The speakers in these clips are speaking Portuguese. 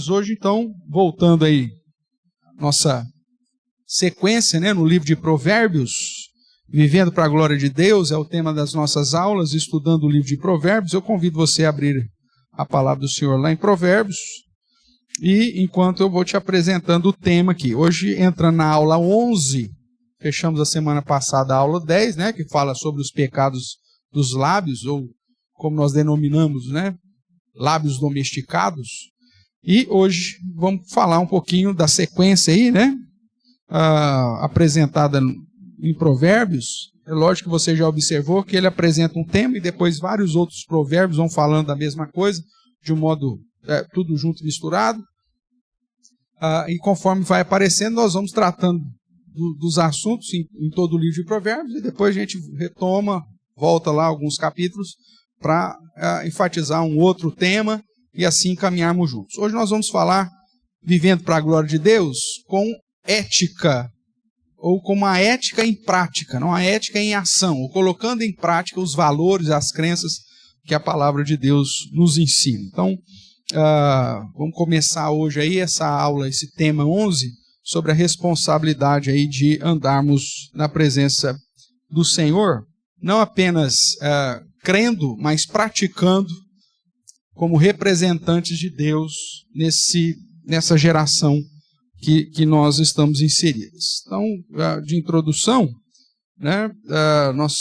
Hoje, então, voltando aí nossa sequência, né, no livro de Provérbios, vivendo para a glória de Deus, é o tema das nossas aulas, estudando o livro de Provérbios. Eu convido você a abrir a palavra do Senhor lá em Provérbios, e enquanto eu vou te apresentando o tema aqui. Hoje, entrando na aula 11, fechamos a semana passada a aula 10, né, que fala sobre os pecados dos lábios, ou como nós denominamos, né, lábios domesticados. E hoje vamos falar um pouquinho da sequência aí, né, apresentada em Provérbios. É lógico que você já observou que ele apresenta um tema e depois vários outros provérbios vão falando da mesma coisa, de um modo tudo junto, misturado. E conforme vai aparecendo, nós vamos tratando dos assuntos em todo o livro de Provérbios, e depois a gente retoma, volta lá alguns capítulos para enfatizar um outro tema e assim caminharmos juntos. Hoje nós vamos falar, vivendo para a glória de Deus, com ética, ou com uma ética em prática, não a ética em ação, ou colocando em prática os valores, as crenças que a palavra de Deus nos ensina. Então, vamos começar hoje aí essa aula, esse tema 11, sobre a responsabilidade aí de andarmos na presença do Senhor, não apenas crendo, mas praticando como representantes de Deus nessa geração que nós estamos inseridos. Então, de introdução, né, nós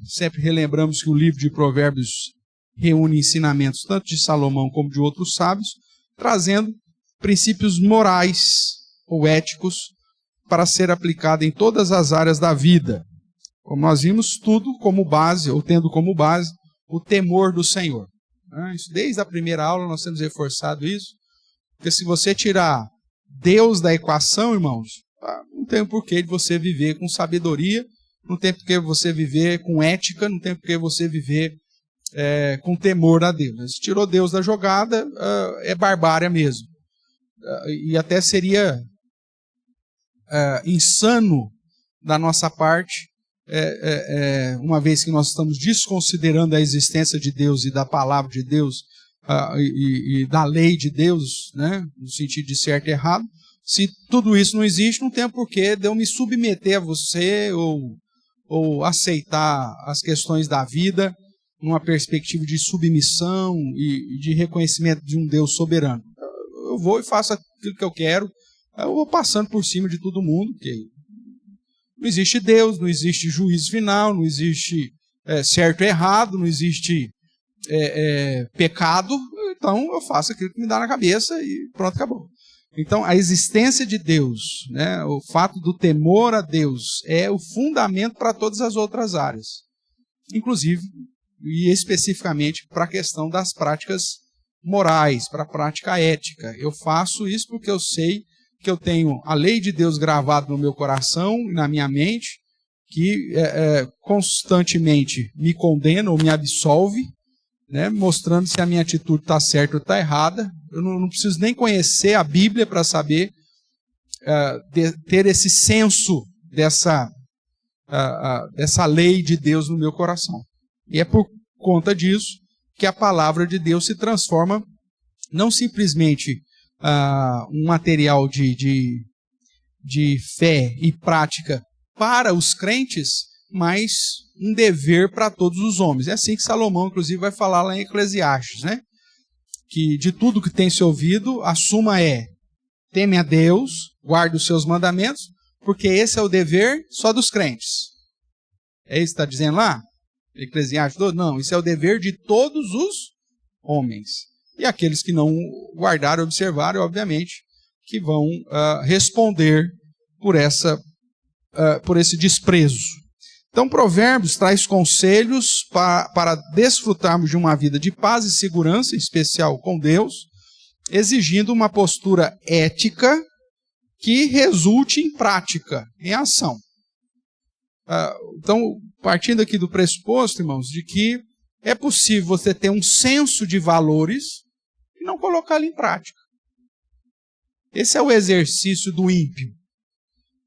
sempre relembramos que o livro de Provérbios reúne ensinamentos tanto de Salomão como de outros sábios, trazendo princípios morais ou éticos para ser aplicado em todas as áreas da vida. Como nós vimos, tudo como base, ou tendo como base, o temor do Senhor. Isso, desde a primeira aula nós temos reforçado isso, porque se você tirar Deus da equação, irmãos, não tem porquê de você viver com sabedoria, não tem porquê você viver com ética, não tem porquê você viver com temor a Deus. Se tirou Deus da jogada, é barbárie mesmo. E até seria insano da nossa parte, uma vez que nós estamos desconsiderando a existência de Deus e da palavra de Deus e da lei de Deus, né, no sentido de certo e errado. Se tudo isso não existe, não tem porquê de eu me submeter a você ou aceitar as questões da vida numa perspectiva de submissão e de reconhecimento de um Deus soberano. Eu vou e faço aquilo que eu quero, eu vou passando por cima de todo mundo, porque não existe Deus, não existe juízo final, não existe certo e errado, não existe pecado, então eu faço aquilo que me dá na cabeça e pronto, acabou. Então, a existência de Deus, né, o fato do temor a Deus é o fundamento para todas as outras áreas, inclusive e especificamente para a questão das práticas morais, para a prática ética. Eu faço isso porque eu sei que eu tenho a lei de Deus gravada no meu coração e na minha mente, que constantemente me condena ou me absolve, né, mostrando se a minha atitude está certa ou está errada. Eu não preciso nem conhecer a Bíblia para saber ter esse senso dessa lei de Deus no meu coração. E é por conta disso que a palavra de Deus se transforma não simplesmente um material de fé e prática para os crentes, mas um dever para todos os homens. É assim que Salomão, inclusive, vai falar lá em Eclesiastes, né? Que de tudo que tem se ouvido, a suma teme a Deus, guarde os seus mandamentos, porque esse é o dever só dos crentes. É isso que está dizendo lá? Eclesiastes 12? Não, isso é o dever de todos os homens. E aqueles que não guardaram e observaram, obviamente, que vão responder por esse desprezo. Então, Provérbios traz conselhos para desfrutarmos de uma vida de paz e segurança, em especial com Deus, exigindo uma postura ética que resulte em prática, em ação. Então, partindo aqui do pressuposto, irmãos, de que é possível você ter um senso de valores e não colocá-lo em prática. Esse é o exercício do ímpio.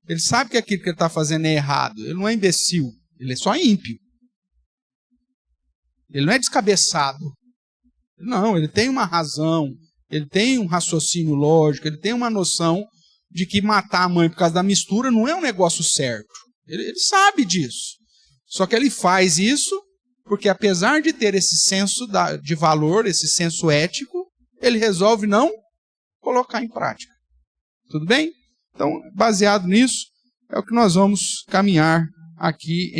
Ele sabe que aquilo que ele está fazendo é errado. Ele não é imbecil, ele é só ímpio. Ele não é descabeçado. Não, ele tem uma razão, ele tem um raciocínio lógico, ele tem uma noção de que matar a mãe por causa da mistura não é um negócio certo. Ele sabe disso. Só que ele faz isso porque, apesar de ter esse senso de valor, esse senso ético, ele resolve não colocar em prática. Tudo bem? Então, baseado nisso, é o que nós vamos caminhar aqui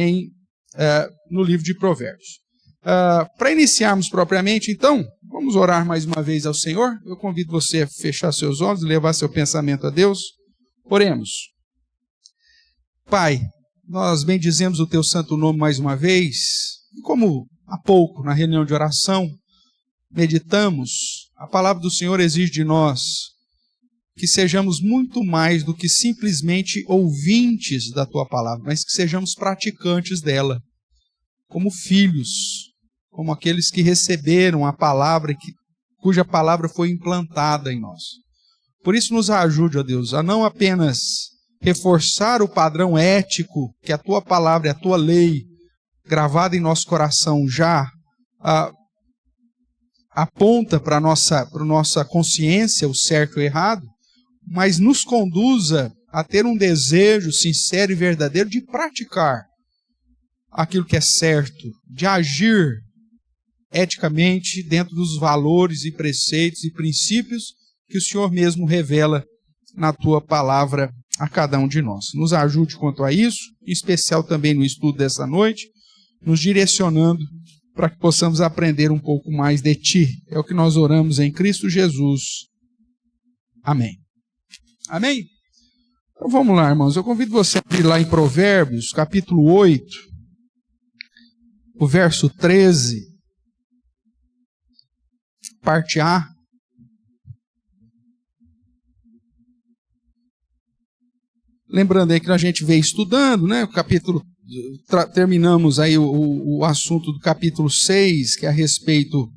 no livro de Provérbios. Para iniciarmos propriamente, então, vamos orar mais uma vez ao Senhor. Eu convido você a fechar seus olhos e levar seu pensamento a Deus. Oremos. Pai, nós bendizemos o teu santo nome mais uma vez, e como há pouco, na reunião de oração, meditamos, a palavra do Senhor exige de nós que sejamos muito mais do que simplesmente ouvintes da tua palavra, mas que sejamos praticantes dela, como filhos, como aqueles que receberam a palavra, cuja palavra foi implantada em nós. Por isso nos ajude, ó Deus, a não apenas reforçar o padrão ético que a tua palavra e a tua lei, gravada em nosso coração, já aponta para a nossa consciência o certo e o errado, mas nos conduza a ter um desejo sincero e verdadeiro de praticar aquilo que é certo, de agir eticamente dentro dos valores e preceitos e princípios que o Senhor mesmo revela na tua palavra a cada um de nós. Nos ajude quanto a isso, em especial também no estudo dessa noite, nos direcionando para que possamos aprender um pouco mais de Ti. É o que nós oramos em Cristo Jesus. Amém. Amém? Então vamos lá, irmãos. Eu convido você a abrir lá em Provérbios, capítulo 8, o verso 13, parte A. Lembrando aí que a gente veio estudando, né? O capítulo, terminamos aí o assunto do capítulo 6, que é a respeito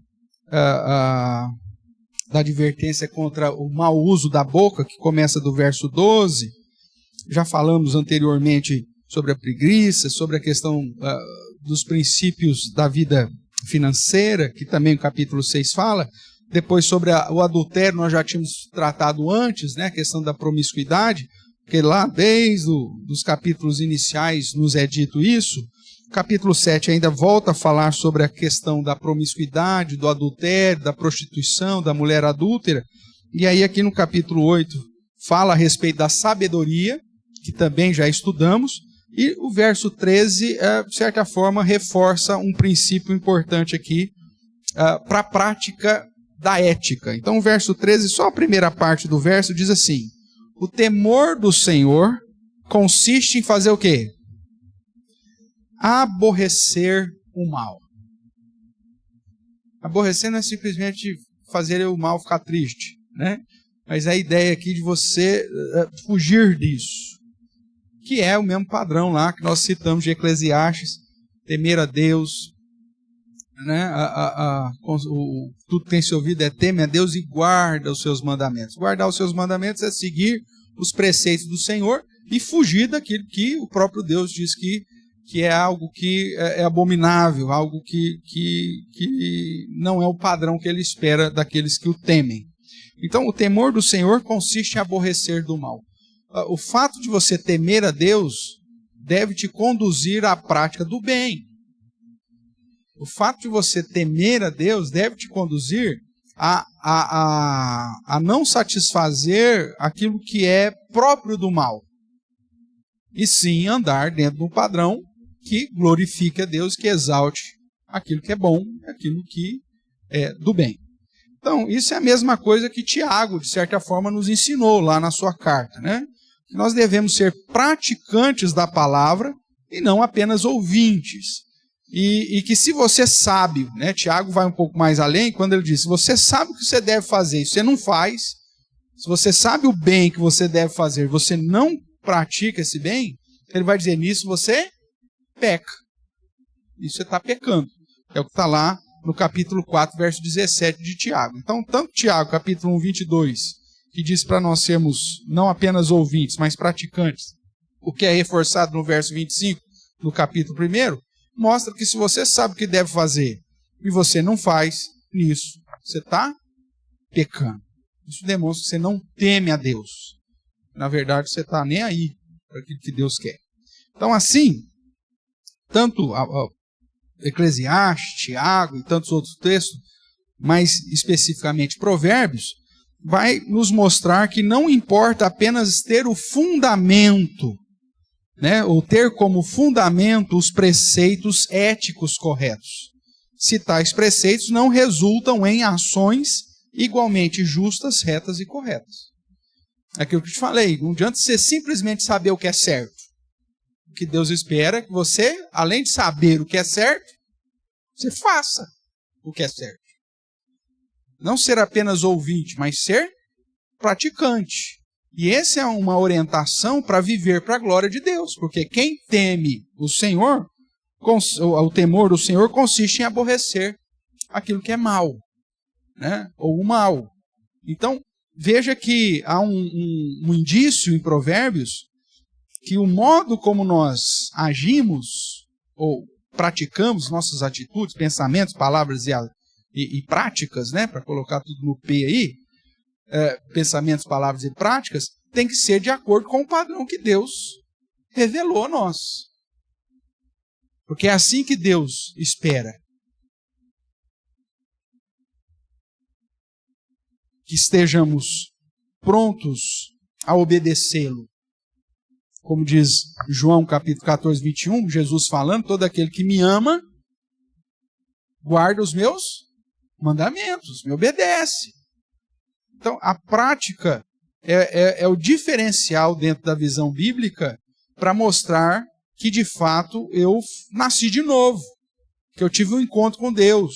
da advertência contra o mau uso da boca, que começa do verso 12. Já falamos anteriormente sobre a preguiça, sobre a questão dos princípios da vida financeira, que também o capítulo 6 fala. Depois sobre o adultério, nós já tínhamos tratado antes, né? A questão da promiscuidade, porque lá desde os capítulos iniciais nos é dito isso. O capítulo 7 ainda volta a falar sobre a questão da promiscuidade, do adultério, da prostituição, da mulher adúltera. E aí aqui no capítulo 8 fala a respeito da sabedoria, que também já estudamos. E o verso 13, de certa forma, reforça um princípio importante aqui para a prática da ética. Então o verso 13, só a primeira parte do verso, diz assim: o temor do Senhor consiste em fazer o quê? Aborrecer o mal. Aborrecer não é simplesmente fazer o mal ficar triste, né? Mas a ideia aqui de você fugir disso, que é o mesmo padrão lá que nós citamos de Eclesiastes, temer a Deus, né? Tudo que tem se ouvido é teme a Deus e guarda os seus mandamentos. Guardar os seus mandamentos é seguir os preceitos do Senhor e fugir daquilo que o próprio Deus diz que é algo que é abominável, algo que não é o padrão que ele espera daqueles que o temem. Então, o temor do Senhor consiste em aborrecer do mal. O fato de você temer a Deus deve te conduzir à prática do bem. O fato de você temer a Deus deve te conduzir a não satisfazer aquilo que é próprio do mal. E sim andar dentro de um padrão que glorifique a Deus, que exalte aquilo que é bom, aquilo que é do bem. Então, isso é a mesma coisa que Tiago, de certa forma, nos ensinou lá na sua carta, né? Que nós devemos ser praticantes da palavra e não apenas ouvintes. E que se você sabe, né? Tiago vai um pouco mais além quando ele diz: se você sabe o que você deve fazer e você não faz, se você sabe o bem que você deve fazer, você não pratica esse bem, ele vai dizer: nisso você peca. Isso você está pecando. É o que está lá no capítulo 4, verso 17 de Tiago. Então, tanto Tiago, capítulo 1, 22, que diz para nós sermos não apenas ouvintes, mas praticantes, o que é reforçado no verso 25, no capítulo 1, mostra que se você sabe o que deve fazer e você não faz, nisso você está pecando. Isso demonstra que você não teme a Deus. Na verdade, você está nem aí para aquilo que Deus quer. Então, assim, tanto Eclesiastes, Tiago e tantos outros textos, mais especificamente Provérbios, vai nos mostrar que não importa apenas ter o fundamento, né, ou ter como fundamento os preceitos éticos corretos, se tais preceitos não resultam em ações igualmente justas, retas e corretas. Aquilo que eu te falei, não adianta você simplesmente saber o que é certo. O que Deus espera é que você, além de saber o que é certo, você faça o que é certo. Não ser apenas ouvinte, mas ser praticante. E essa é uma orientação para viver para a glória de Deus, porque quem teme o Senhor, o temor do Senhor consiste em aborrecer aquilo que é mal, né? Ou o mal. Então, veja que há um indício em Provérbios que o modo como nós agimos ou praticamos nossas atitudes, pensamentos, palavras e práticas, né, para colocar tudo no P aí, pensamentos, palavras e práticas, tem que ser de acordo com o padrão que Deus revelou a nós. Porque é assim que Deus espera. Que estejamos prontos a obedecê-lo. Como diz João capítulo 14, 21, Jesus falando, todo aquele que me ama, guarda os meus mandamentos, me obedece. Então, a prática é o diferencial dentro da visão bíblica para mostrar que, de fato, eu nasci de novo, que eu tive um encontro com Deus.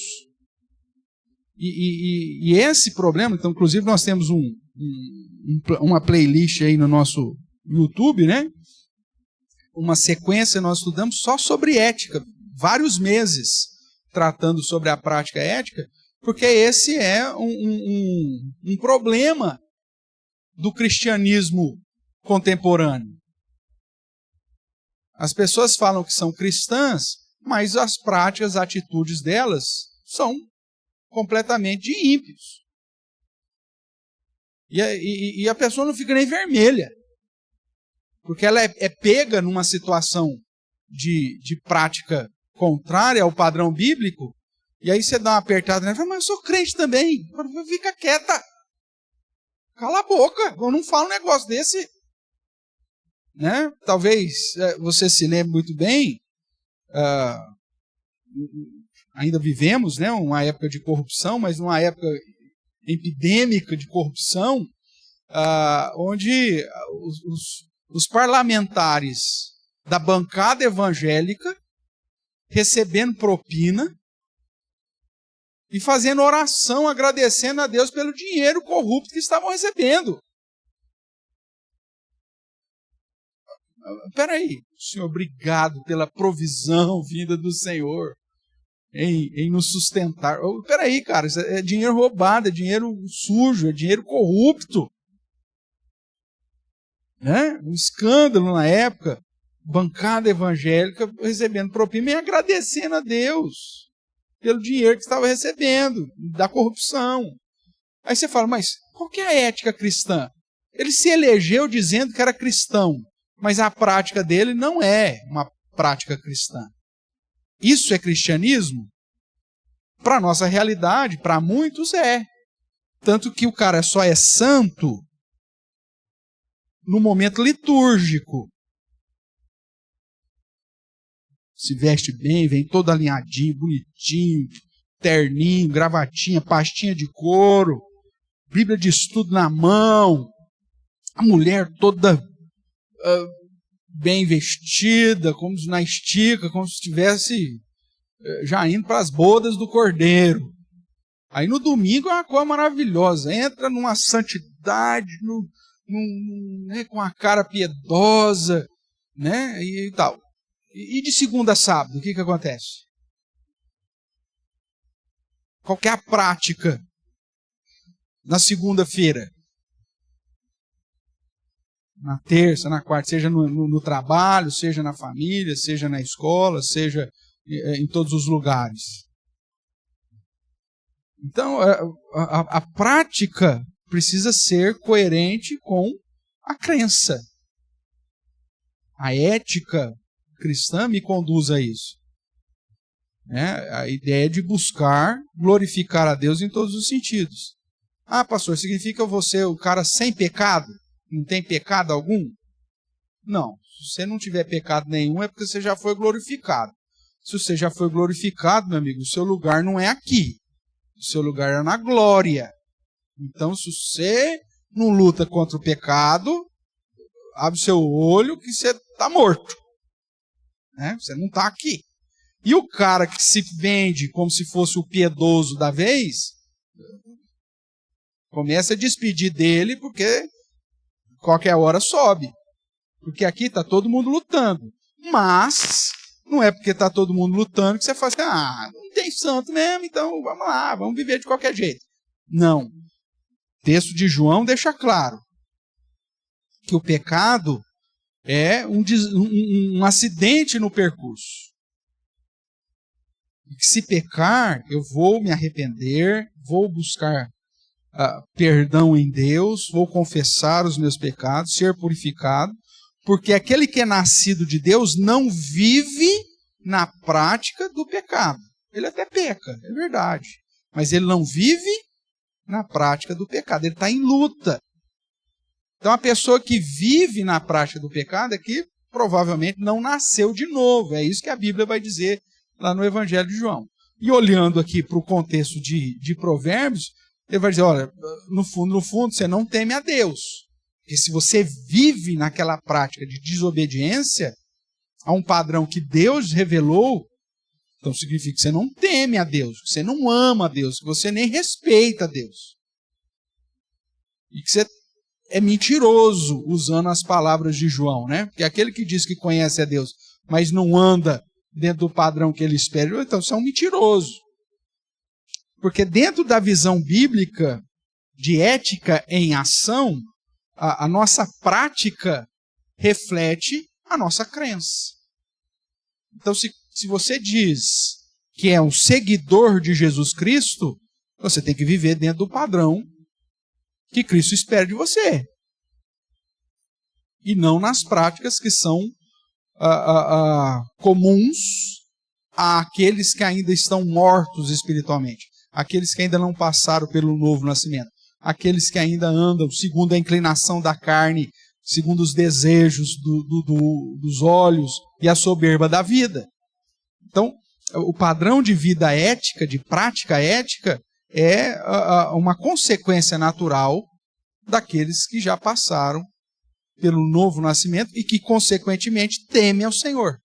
E esse problema, então, inclusive, nós temos uma playlist aí no nosso YouTube, né? Uma sequência, nós estudamos só sobre ética, vários meses tratando sobre a prática ética, porque esse é um problema do cristianismo contemporâneo. As pessoas falam que são cristãs, mas as práticas, as atitudes delas são completamente de ímpios. E a pessoa não fica nem vermelha, porque ela é pega numa situação de prática contrária ao padrão bíblico, e aí você dá uma apertada nela e fala, mas eu sou crente também. Fica quieta. Cala a boca, eu não falo um negócio desse. Né? Talvez você se lembre muito bem, ainda vivemos, né, uma época de corrupção, mas numa época epidêmica de corrupção, onde os parlamentares da bancada evangélica recebendo propina e fazendo oração, agradecendo a Deus pelo dinheiro corrupto que estavam recebendo. Espera aí, Senhor, obrigado pela provisão vinda do Senhor em nos sustentar. Espera aí, cara, isso é dinheiro roubado, é dinheiro sujo, é dinheiro corrupto. Né? Um escândalo na época, bancada evangélica recebendo propina e agradecendo a Deus pelo dinheiro que estava recebendo, da corrupção. Aí você fala, mas qual que é a ética cristã? Ele se elegeu dizendo que era cristão, mas a prática dele não é uma prática cristã. Isso é cristianismo? Para a nossa realidade, para muitos é. Tanto que o cara só é santo no momento litúrgico. Se veste bem, vem todo alinhadinho, bonitinho, terninho, gravatinha, pastinha de couro, Bíblia de estudo na mão, a mulher toda bem vestida, como na estica, como se estivesse já indo para as bodas do Cordeiro. Aí no domingo é uma coisa maravilhosa, entra numa santidade, né, com a cara piedosa, né, e tal. E de segunda a sábado, o que acontece? Qual que é a prática na segunda-feira? Na terça, na quarta, seja no trabalho, seja na família, seja na escola, seja em todos os lugares. Então, a prática precisa ser coerente com a crença. A ética cristã me conduz a isso. A ideia de buscar glorificar a Deus em todos os sentidos. Ah, pastor, significa você o cara sem pecado? Não tem pecado algum? Não. Se você não tiver pecado nenhum, é porque você já foi glorificado. Se você já foi glorificado, meu amigo, o seu lugar não é aqui. O seu lugar é na glória. Então, se você não luta contra o pecado, abre o seu olho que você está morto. Você não está aqui. E o cara que se vende como se fosse o piedoso da vez, começa a despedir dele porque qualquer hora sobe. Porque aqui está todo mundo lutando. Mas não é porque está todo mundo lutando que você fala assim, não tem santo mesmo, então vamos lá, vamos viver de qualquer jeito. Não. O texto de João deixa claro que o pecado é um acidente no percurso. E que se pecar, eu vou me arrepender, vou buscar perdão em Deus, vou confessar os meus pecados, ser purificado, porque aquele que é nascido de Deus não vive na prática do pecado. Ele até peca, é verdade, mas ele não vive na prática do pecado, ele está em luta. Então a pessoa que vive na prática do pecado é que provavelmente não nasceu de novo, é isso que a Bíblia vai dizer lá no Evangelho de João. E olhando aqui para o contexto de Provérbios, ele vai dizer, olha, no fundo, você não teme a Deus. Porque se você vive naquela prática de desobediência a um padrão que Deus revelou, então significa que você não teme a Deus, que você não ama a Deus, que você nem respeita a Deus. E que você é mentiroso, usando as palavras de João, Porque aquele que diz que conhece a Deus, mas não anda dentro do padrão que ele espera, então você é um mentiroso. Porque dentro da visão bíblica de ética em ação, a nossa prática reflete a nossa crença. Então, se você diz que é um seguidor de Jesus Cristo, você tem que viver dentro do padrão que Cristo espera de você. E não nas práticas que são comuns àqueles que ainda estão mortos espiritualmente, aqueles que ainda não passaram pelo novo nascimento, aqueles que ainda andam segundo a inclinação da carne, segundo os desejos dos olhos e a soberba da vida. Então, o padrão de vida ética, de prática ética, é uma consequência natural daqueles que já passaram pelo novo nascimento e que, consequentemente, temem ao Senhor.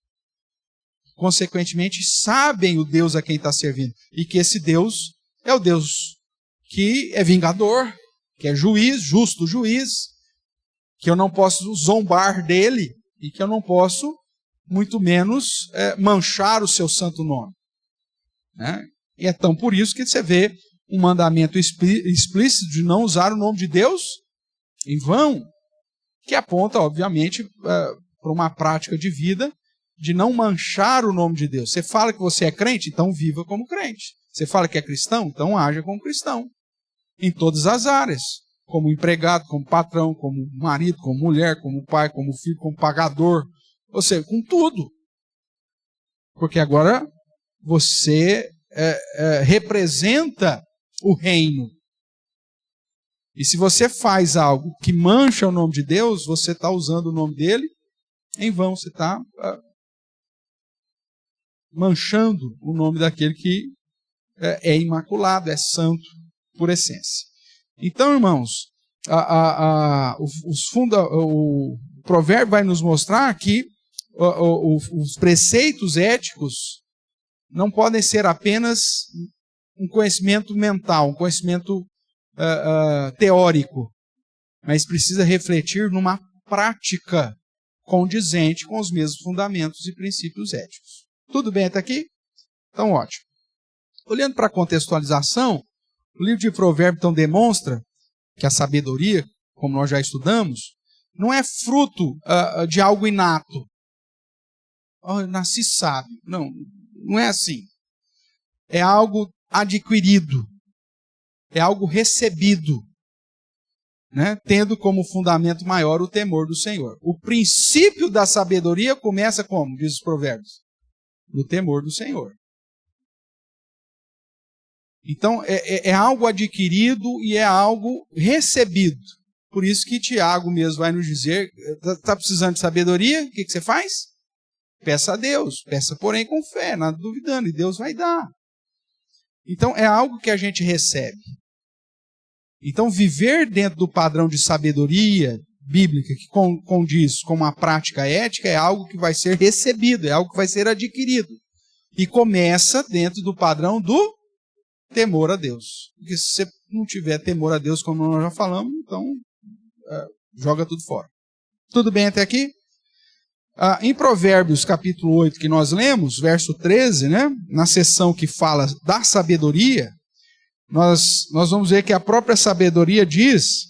Consequentemente, sabem o Deus a quem está servindo. E que esse Deus é o Deus que é vingador, que é juiz, justo juiz, que eu não posso zombar dele e que eu não posso, muito menos, manchar o seu santo nome. E é tão por isso que você vê um mandamento explícito de não usar o nome de Deus em vão, que aponta, obviamente, para uma prática de vida de não manchar o nome de Deus. Você fala que você é crente, então viva como crente. Você fala que é cristão, então haja como cristão. Em todas as áreas. Como empregado, como patrão, como marido, como mulher, como pai, como filho, como pagador. Ou seja, com tudo. Porque agora você representa o reino. E se você faz algo que mancha o nome de Deus, você está usando o nome dele em vão. Você está manchando o nome daquele que é imaculado, é santo por essência. Então, irmãos, o provérbio vai nos mostrar que os preceitos éticos não podem ser apenas um conhecimento mental, um conhecimento teórico, mas precisa refletir numa prática condizente com os mesmos fundamentos e princípios éticos. Tudo bem até aqui? Então, ótimo. Olhando para a contextualização, o livro de Provérbios então demonstra que a sabedoria, como nós já estudamos, não é fruto de algo inato. Eu nasci sábio. Não, não é assim. É algo adquirido. É algo recebido. né, tendo como fundamento maior o temor do Senhor. O princípio da sabedoria começa como? Diz os provérbios. No temor do Senhor. Então, é algo adquirido e é algo recebido. Por isso que Tiago mesmo vai nos dizer, está precisando de sabedoria? O que você faz? Peça a Deus. Peça, porém, com fé, nada duvidando, e Deus vai dar. Então, é algo que a gente recebe. Então, viver dentro do padrão de sabedoria bíblica que condiz com uma prática ética é algo que vai ser recebido, é algo que vai ser adquirido. E começa dentro do padrão do temor a Deus. Porque se você não tiver temor a Deus, como nós já falamos, então joga tudo fora. Tudo bem até aqui? Em Provérbios capítulo 8, que nós lemos, verso 13, né, na seção que fala da sabedoria, nós vamos ver que a própria sabedoria diz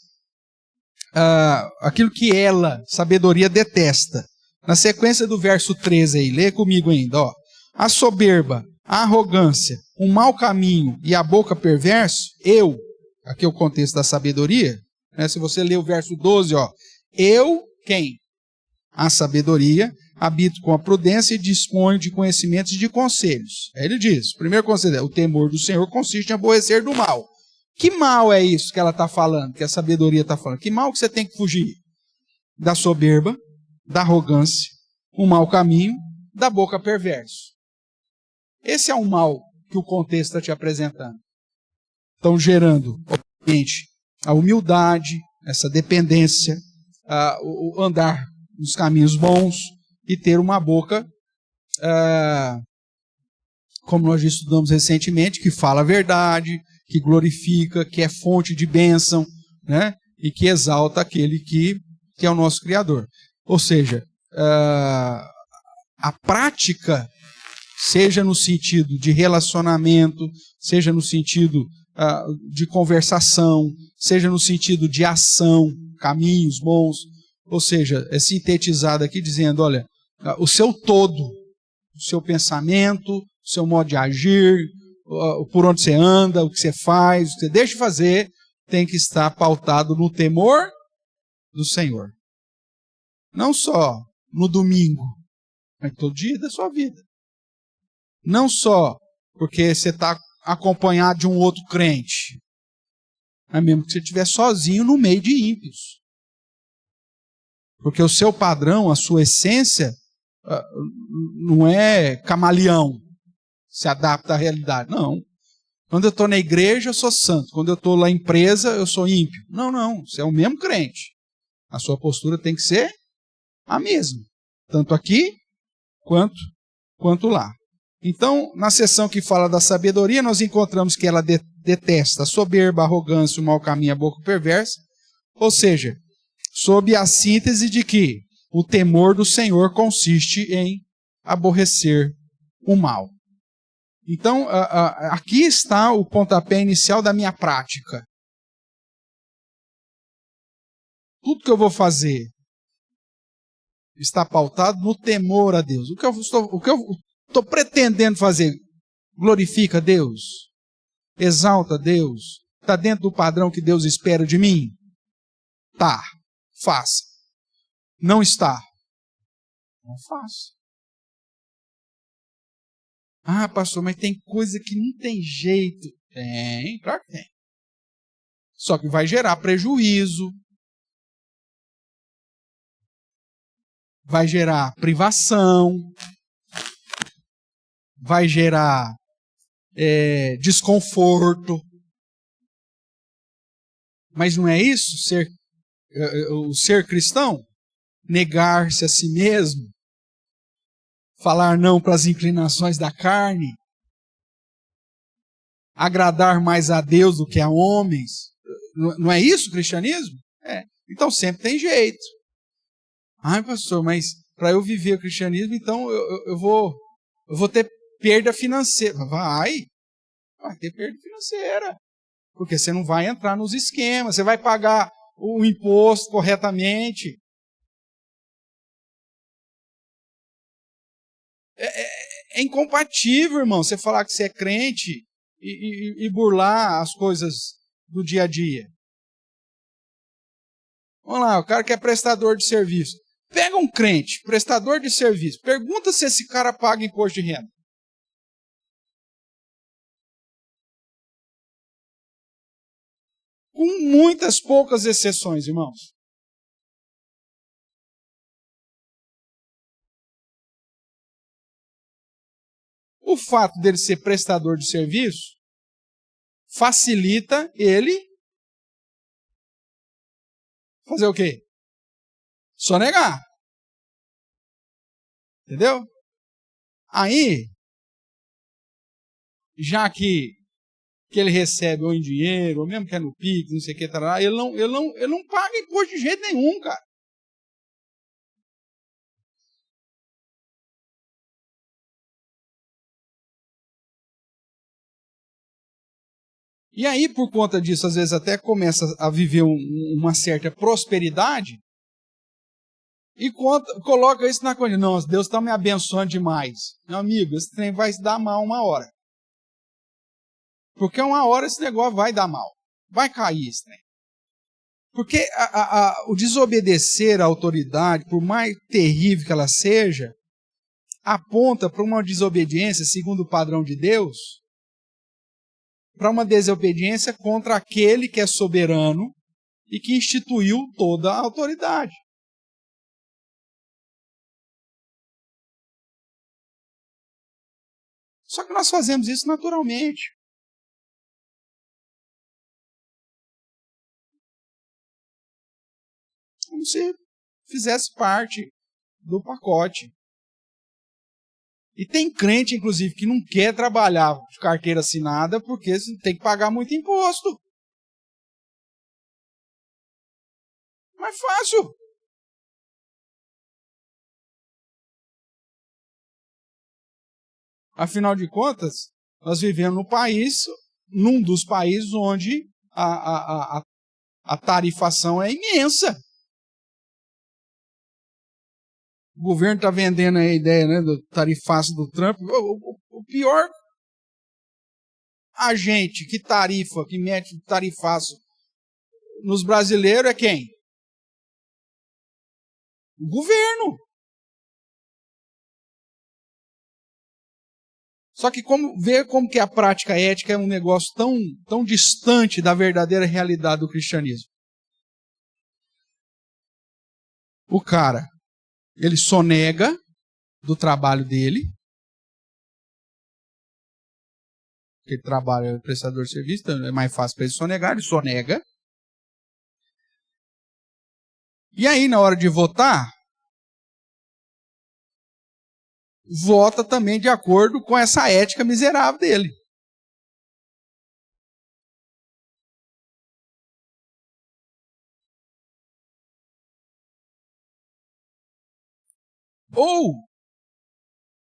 aquilo que ela, sabedoria, detesta. Na sequência do verso 13 aí, lê comigo ainda, ó. A soberba, a arrogância, o mau caminho e a boca perverso, aqui é o contexto da sabedoria, né, se você ler o verso 12, ó, quem? A sabedoria, habito com a prudência e disponho de conhecimentos e de conselhos. Aí ele diz, o primeiro conselho é, o temor do Senhor consiste em aborrecer do mal. Que mal é isso que ela está falando, que a sabedoria está falando? Que mal que você tem que fugir? Da soberba, da arrogância, o mau caminho, da boca perverso. Esse é o mal que o contexto está te apresentando. Estão gerando, obviamente, a humildade, essa dependência, o andar nos caminhos bons e ter uma boca, como nós já estudamos recentemente, que fala a verdade, que glorifica, que é fonte de bênção, né? E que exalta aquele que é o nosso Criador. Ou seja, a prática, seja no sentido de relacionamento, seja no sentido de conversação, seja no sentido de ação, caminhos bons, ou seja, é sintetizado aqui dizendo, olha, o seu todo, o seu pensamento, o seu modo de agir, por onde você anda, o que você faz, o que você deixa de fazer, tem que estar pautado no temor do Senhor. Não só no domingo, mas todo dia da sua vida. Não só porque você está acompanhado de um outro crente, mas mesmo que você estiver sozinho no meio de ímpios. Porque o seu padrão, a sua essência, não é camaleão, se adapta à realidade. Não. Quando eu estou na igreja, eu sou santo. Quando eu estou na empresa, eu sou ímpio. Não. Você é o mesmo crente. A sua postura tem que ser a mesma. Tanto aqui, quanto lá. Então, na seção que fala da sabedoria, nós encontramos que ela detesta a soberba, a arrogância, o mau caminho, a boca perversa. Ou seja, sob a síntese de que o temor do Senhor consiste em aborrecer o mal. Então, aqui está o pontapé inicial da minha prática. Tudo que eu vou fazer está pautado no temor a Deus. O que eu estou pretendendo fazer glorifica a Deus? Exalta a Deus? Está dentro do padrão que Deus espera de mim? Tá, faça. Não está? Não faça. Ah, pastor, mas tem coisa que não tem jeito. Tem, claro que tem. Só que vai gerar prejuízo. Vai gerar privação. Vai gerar desconforto. Mas não é isso? O ser cristão? Negar-se a si mesmo? Falar não para as inclinações da carne? Agradar mais a Deus do que a homens? Não é isso o cristianismo? É. Então sempre tem jeito. Ai, pastor, mas para eu viver o cristianismo, então eu vou ter perda financeira. Vai ter perda financeira. Porque você não vai entrar nos esquemas, você vai pagar o imposto corretamente. É incompatível, irmão, você falar que você é crente e burlar as coisas do dia a dia. Vamos lá, o cara que é prestador de serviço. Pega um crente, prestador de serviço, pergunta se esse cara paga imposto de renda. Com muitas poucas exceções, irmãos. O fato dele ser prestador de serviço facilita ele fazer o quê? Sonegar. Entendeu? Aí, já que ele recebe ou em dinheiro, ou mesmo que é no Pix, não sei o que, ele não paga imposto de jeito nenhum, cara. E aí, por conta disso, às vezes até começa a viver uma certa prosperidade e coloca isso na coisa. Não, Deus está me abençoando demais. Meu amigo, esse trem vai se dar mal uma hora. Porque uma hora esse negócio vai dar mal. Vai cair esse trem. Porque o desobedecer à autoridade, por mais terrível que ela seja, aponta para uma desobediência segundo o padrão de Deus, para uma desobediência contra aquele que é soberano e que instituiu toda a autoridade. Só que nós fazemos isso naturalmente. Como se fizesse parte do pacote. E tem crente, inclusive, que não quer trabalhar de carteira assinada porque tem que pagar muito imposto. Mais fácil. Afinal de contas, nós vivemos num dos países onde a tarifação é imensa. O governo está vendendo a ideia, né, do tarifaço do Trump. O pior agente que tarifa, que mete tarifaço nos brasileiros é quem? O governo. Só que ver como que a prática ética é um negócio tão distante da verdadeira realidade do cristianismo. O cara, ele sonega do trabalho dele, porque ele trabalha prestador de serviço, então é mais fácil para ele sonegar, ele sonega. E aí, na hora de votar, vota também de acordo com essa ética miserável dele. Ou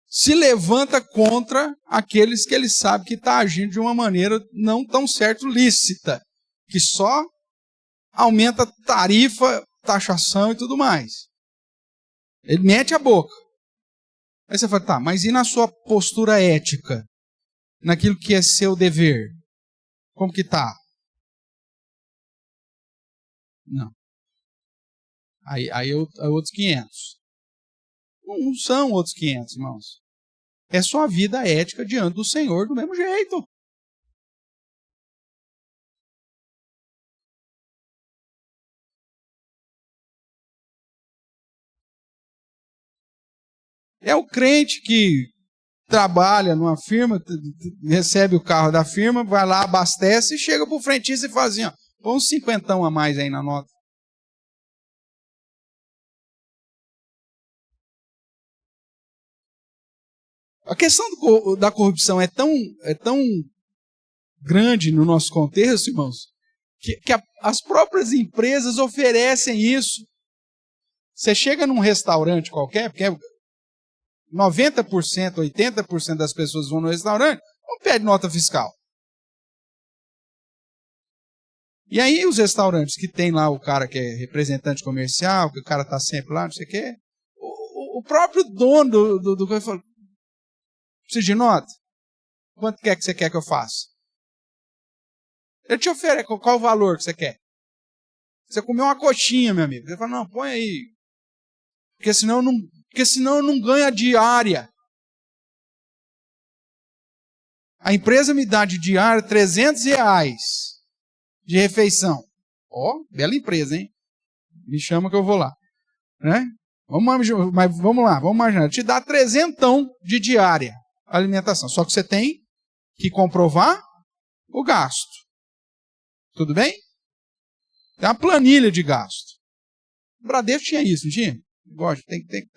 se levanta contra aqueles que ele sabe que está agindo de uma maneira não tão certo lícita, que só aumenta tarifa, taxação e tudo mais. Ele mete a boca. Aí você fala, tá, mas e na sua postura ética? Naquilo que é seu dever? Como que tá? Não. Aí é outros 500. Não são outros 500, irmãos. É só a vida ética diante do Senhor do mesmo jeito. É o crente que trabalha numa firma, recebe o carro da firma, vai lá, abastece e chega para o frentista e fala assim, ó, põe uns 50 a mais aí na nota. A questão da corrupção é tão grande no nosso contexto, irmãos, que as próprias empresas oferecem isso. Você chega num restaurante qualquer, porque 90%, 80% das pessoas vão no restaurante, não pede nota fiscal. E aí os restaurantes que tem lá o cara que é representante comercial, que o cara está sempre lá, não sei o quê, o próprio dono do coisa falou, precisa de nota? Quanto quer que você quer que eu faça? Ele te oferece, qual o valor que você quer? Você comeu uma coxinha, meu amigo. Você fala, não, põe aí. Porque senão eu não ganho a diária. A empresa me dá de diária R$300 de refeição. Ó, bela empresa, hein? Me chama que eu vou lá. Né? Vamos lá, vamos imaginar. Te dá 300 de diária alimentação. Só que você tem que comprovar o gasto. Tudo bem? Tem uma planilha de gasto. O Bradesco tinha isso, não tinha? Tem que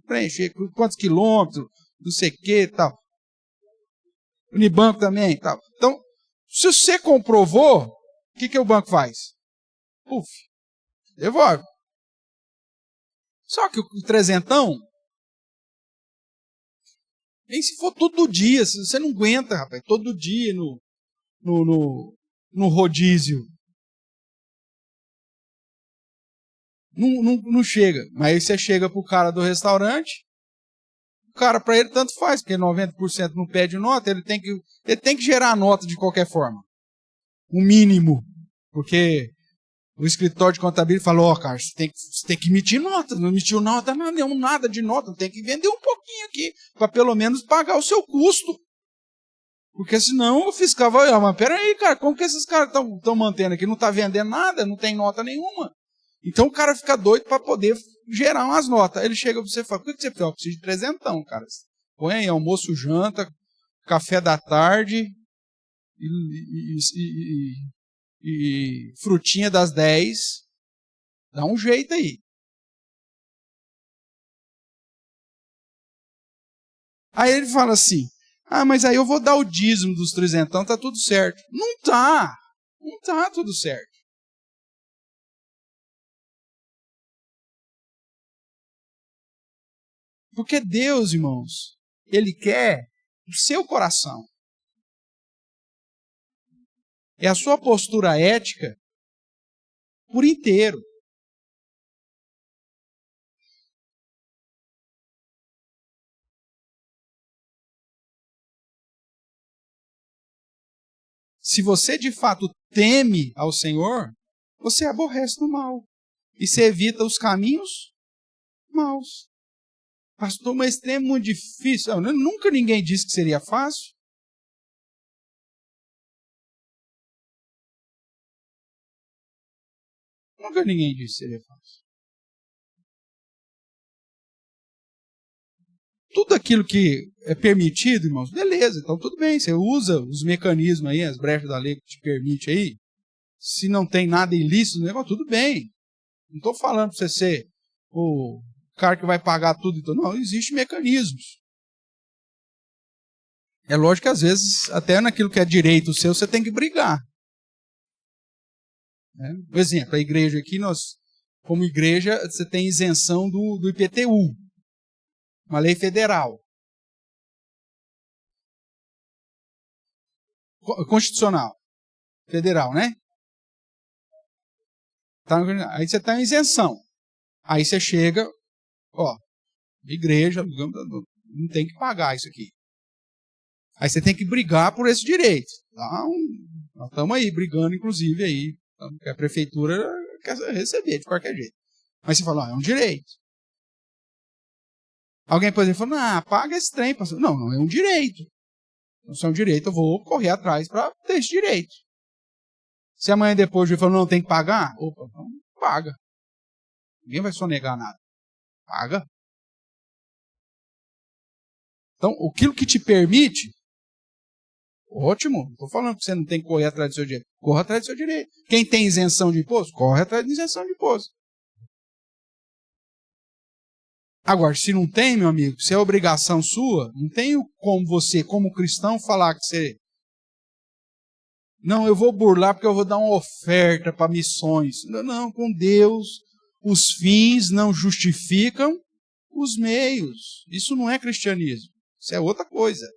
preencher quantos quilômetros, não sei o que e tal. Unibanco também e tal. Então, se você comprovou, o que o banco faz? Puf, devolve. Só que o 300, nem se for todo dia, você não aguenta, rapaz, todo dia no rodízio. Não chega. Mas aí você chega pro cara do restaurante, o cara, para ele, tanto faz, porque 90% não pede nota, ele tem que gerar nota de qualquer forma. O mínimo. Porque o escritório de contabilidade falou, cara, você tem que emitir nota. Não emitiu nota, não deu nada de nota, tem que vender um pouquinho aqui, para pelo menos pagar o seu custo. Porque senão o fiscal vai olhar, mas peraí, cara, como que esses caras estão mantendo aqui? Não está vendendo nada, não tem nota nenhuma. Então o cara fica doido para poder gerar umas notas. Ele chega para você e fala, o que você precisa? Eu preciso de 300, cara. Põe aí almoço, janta, café da tarde e frutinha das 10. Dá um jeito aí. Aí ele fala assim, mas aí eu vou dar o dízimo dos 300, tá tudo certo. Não tá tudo certo. Porque Deus, irmãos, Ele quer o seu coração. É a sua postura ética por inteiro. Se você de fato teme ao Senhor, você aborrece do mal. E você evita os caminhos maus. Pastor, mas é muito difícil. Nunca ninguém disse que seria fácil. Nunca ninguém disse que seria fácil. Tudo aquilo que é permitido, irmãos, beleza, então tudo bem. Você usa os mecanismos aí, as brechas da lei que te permite aí. Se não tem nada ilícito no negócio, tudo bem. Não estou falando para você ser o cara que vai pagar tudo e tudo. Não, existem mecanismos. É lógico que às vezes, até naquilo que é direito seu, você tem que brigar. Por exemplo, a igreja aqui, nós, como igreja, você tem isenção do IPTU, uma lei federal. Constitucional. Federal, né? Aí você está em isenção. Aí você chega, igreja, não tem que pagar isso aqui. Aí você tem que brigar por esse direito. Então, nós estamos aí brigando, inclusive, aí, que a prefeitura quer receber de qualquer jeito. Mas você fala, é um direito. Alguém, por exemplo, fala, paga esse trem. Não é um direito. Então, se é um direito, eu vou correr atrás para ter esse direito. Se amanhã depois eu falar, não, tem que pagar, então paga. Ninguém vai sonegar nada. Paga. Então, aquilo que te permite, ótimo. Não estou falando que você não tem que correr atrás do seu direito. Corra atrás do seu direito. Quem tem isenção de imposto, corre atrás de isenção de imposto. Agora, se não tem, meu amigo, se é obrigação sua, não tem como você, como cristão, falar que você... Não, eu vou burlar porque eu vou dar uma oferta para missões. Não, com Deus, os fins não justificam os meios. Isso não é cristianismo. Isso é outra coisa.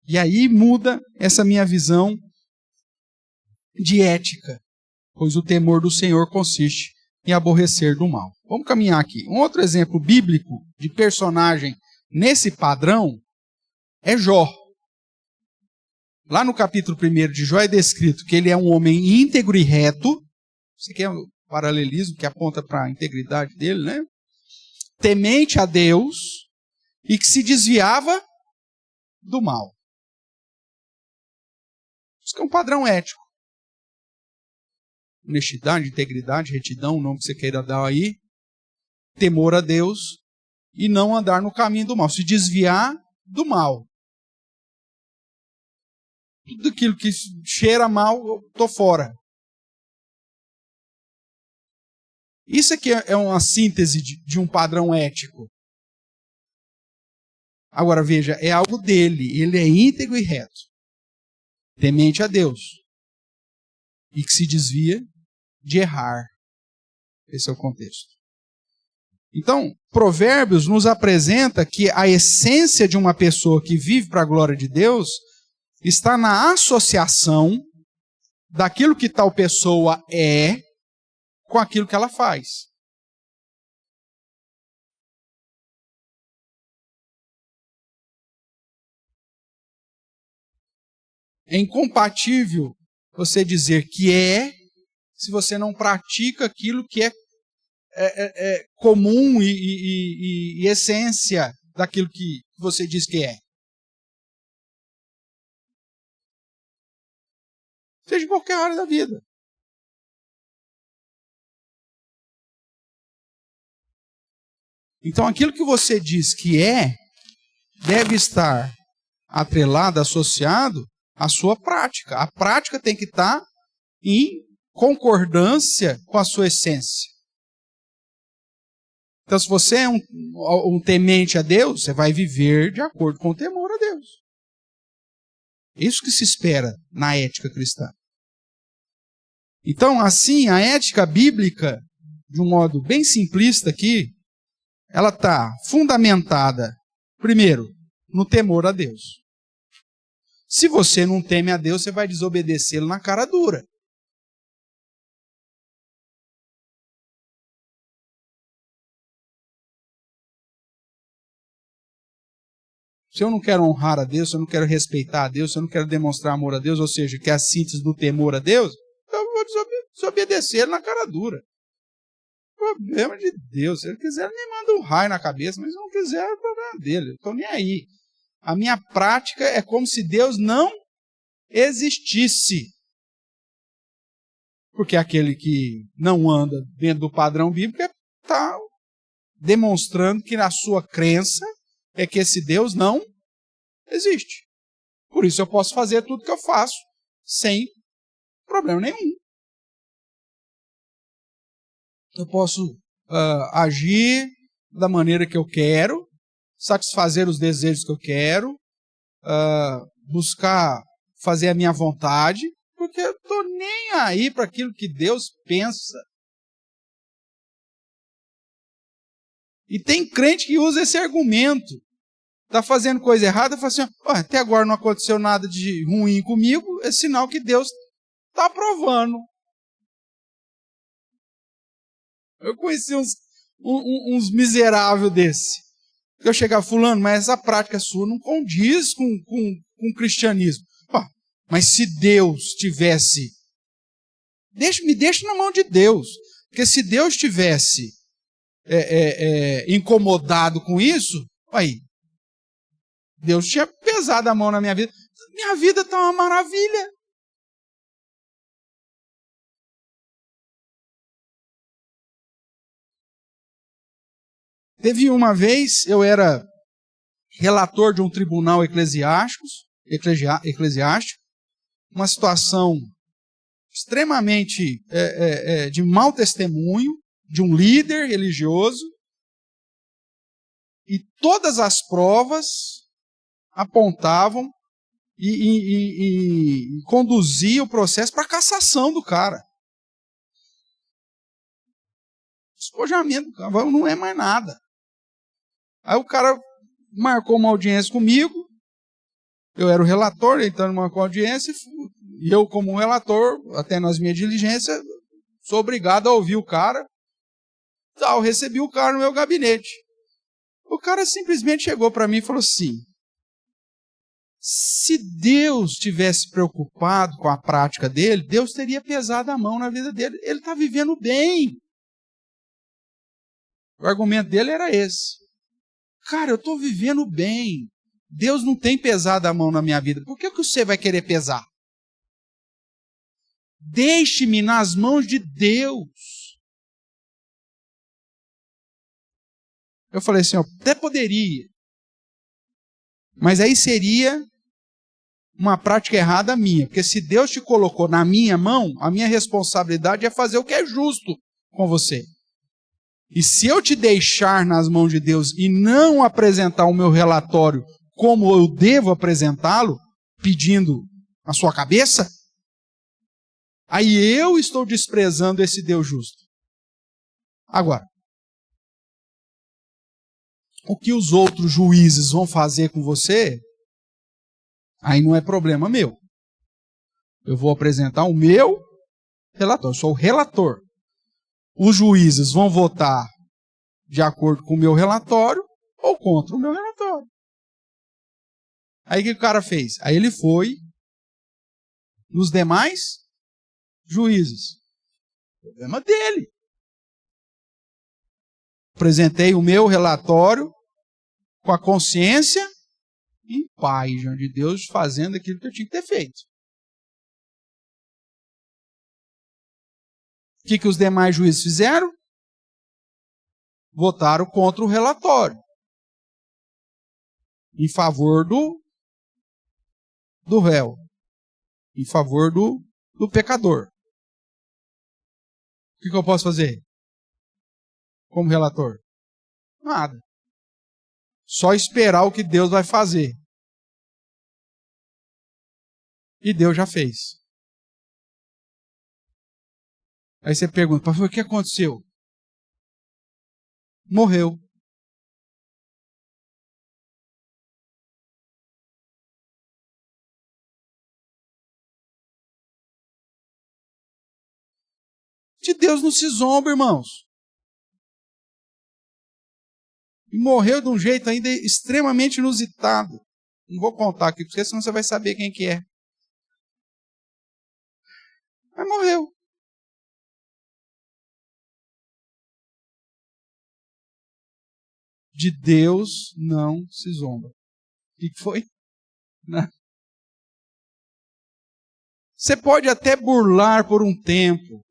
E aí muda essa minha visão de ética, pois o temor do Senhor consiste em aborrecer do mal. Vamos caminhar aqui. Um outro exemplo bíblico de personagem nesse padrão é Jó. Lá no capítulo 1 de Jó é descrito que ele é um homem íntegro e reto. Isso aqui é um paralelismo que aponta para a integridade dele, né? Temente a Deus e que se desviava do mal. Isso que é um padrão ético. Honestidade, integridade, retidão, o nome que você queira dar aí. Temor a Deus e não andar no caminho do mal. Se desviar do mal. Tudo aquilo que cheira mal, eu estou fora. Isso aqui é uma síntese de um padrão ético. Agora veja, é algo dele. Ele é íntegro e reto. Temente a Deus. E que se desvia de errar. Esse é o contexto. Então, Provérbios nos apresenta que a essência de uma pessoa que vive para a glória de Deus está na associação daquilo que tal pessoa é com aquilo que ela faz. É incompatível você dizer que é, se você não pratica aquilo que é comum e essência daquilo que você diz que é. Seja em qualquer área da vida. Então, aquilo que você diz que é, deve estar atrelado, associado à sua prática. A prática tem que estar em concordância com a sua essência. Então, se você é um temente a Deus, você vai viver de acordo com o temor a Deus. Isso que se espera na ética cristã. Então, assim, a ética bíblica, de um modo bem simplista aqui, ela está fundamentada, primeiro, no temor a Deus. Se você não teme a Deus, você vai desobedecê-lo na cara dura. Se eu não quero honrar a Deus, se eu não quero respeitar a Deus, se eu não quero demonstrar amor a Deus, ou seja, que é a síntese do temor a Deus, eu vou desobedecer na cara dura. Problema de Deus. Se ele quiser, ele me manda um raio na cabeça, mas se não quiser, é problema dele. Eu não estou nem aí. A minha prática é como se Deus não existisse. Porque aquele que não anda dentro do padrão bíblico está demonstrando que na sua crença é que esse Deus não existe. Por isso eu posso fazer tudo que eu faço sem problema nenhum. Eu posso agir da maneira que eu quero, satisfazer os desejos que eu quero, buscar fazer a minha vontade, porque eu estou nem aí para aquilo que Deus pensa. E tem crente que usa esse argumento. Está fazendo coisa errada, fala assim, até agora não aconteceu nada de ruim comigo, é sinal que Deus está aprovando. Eu conheci uns miseráveis desse. Eu chegava, fulano, mas essa prática sua não condiz com o cristianismo. Mas se Deus tivesse... me deixa na mão de Deus. Porque se Deus tivesse incomodado com isso, aí, Deus tinha pesado a mão na minha vida. Minha vida está uma maravilha. Teve uma vez, eu era relator de um tribunal eclesiástico, uma situação extremamente de mau testemunho, de um líder religioso, e todas as provas apontavam e conduziam o processo para a cassação do cara. Despojamento do cara, não é mais nada. Aí o cara marcou uma audiência comigo, eu era o relator, então marcou uma audiência, e eu, como relator, até nas minhas diligências, sou obrigado a ouvir o cara. Eu recebi o cara no meu gabinete. O cara simplesmente chegou para mim e falou assim, Se Deus tivesse preocupado com a prática dele, Deus teria pesado a mão na vida dele. Ele está vivendo bem. O argumento dele era esse. Cara, eu estou vivendo bem. Deus não tem pesado a mão na minha vida. Por que você vai querer pesar? Deixe-me nas mãos de Deus. Eu falei assim, até poderia. Mas aí seria uma prática errada minha. Porque se Deus te colocou na minha mão, a minha responsabilidade é fazer o que é justo com você. E se eu te deixar nas mãos de Deus e não apresentar o meu relatório como eu devo apresentá-lo, pedindo a sua cabeça, aí eu estou desprezando esse Deus justo. Agora, o que os outros juízes vão fazer com você, aí não é problema meu. Eu vou apresentar o meu relatório, eu sou o relator. Os juízes vão votar de acordo com o meu relatório ou contra o meu relatório. Aí o que o cara fez? Aí ele foi nos demais juízes. Problema dele. Apresentei o meu relatório com a consciência em paz diante de Deus, fazendo aquilo que eu tinha que ter feito. O que os demais juízes fizeram? Votaram contra o relatório. Em favor do réu. Em favor do pecador. O que eu posso fazer? Como relator? Nada. Só esperar o que Deus vai fazer. E Deus já fez. Aí você pergunta, pastor, o que aconteceu? Morreu. De Deus não se zomba, irmãos. E morreu de um jeito ainda extremamente inusitado. Não vou contar aqui para você, senão você vai saber quem que é. Mas morreu. De Deus não se zomba. O que foi? Não. Você pode até burlar por um tempo.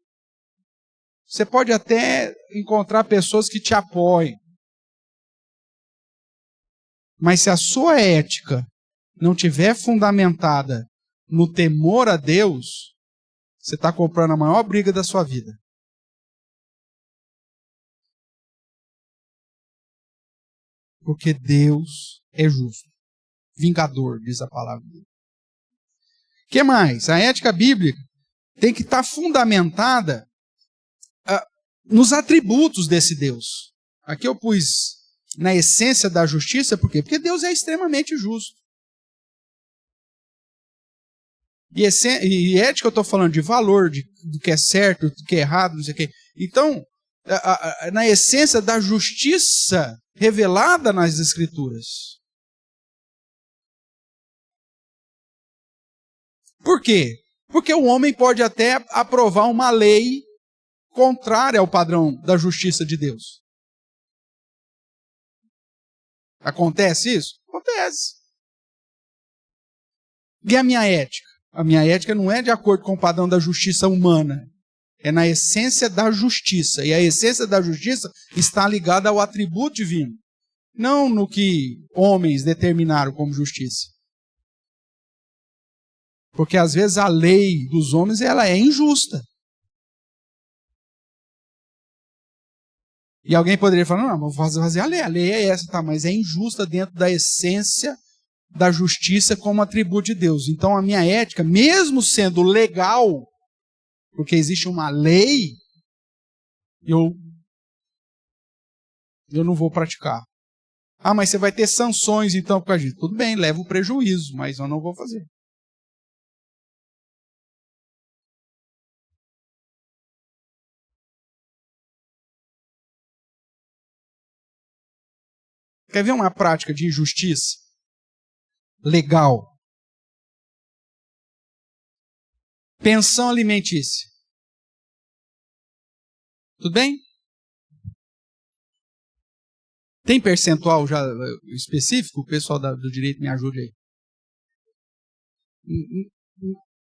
Você pode até encontrar pessoas que te apoiem. Mas se a sua ética não tiver fundamentada no temor a Deus, você está comprando a maior briga da sua vida. Porque Deus é justo. Vingador, diz a palavra dele. O que mais? A ética bíblica tem que estar fundamentada nos atributos desse Deus. Aqui eu pus na essência da justiça, por quê? Porque Deus é extremamente justo. E ética eu estou falando de valor, do que é certo, do que é errado, não sei o quê. Então, na essência da justiça revelada nas Escrituras. Por quê? Porque o homem pode até aprovar uma lei contrária ao padrão da justiça de Deus. Acontece isso? Acontece. E a minha ética? A minha ética não é de acordo com o padrão da justiça humana. É na essência da justiça. E a essência da justiça está ligada ao atributo divino. Não no que homens determinaram como justiça. Porque às vezes a lei dos homens ela é injusta. E alguém poderia falar, não, vou fazer a lei é essa, tá? Mas é injusta dentro da essência da justiça como atributo de Deus. Então a minha ética, mesmo sendo legal, porque existe uma lei, eu não vou praticar. Ah, mas você vai ter sanções então por causa disso. Tudo bem, leva o prejuízo, mas eu não vou fazer. Quer ver uma prática de injustiça? Legal. Pensão alimentícia. Tudo bem? Tem percentual já específico? O pessoal do direito me ajude aí.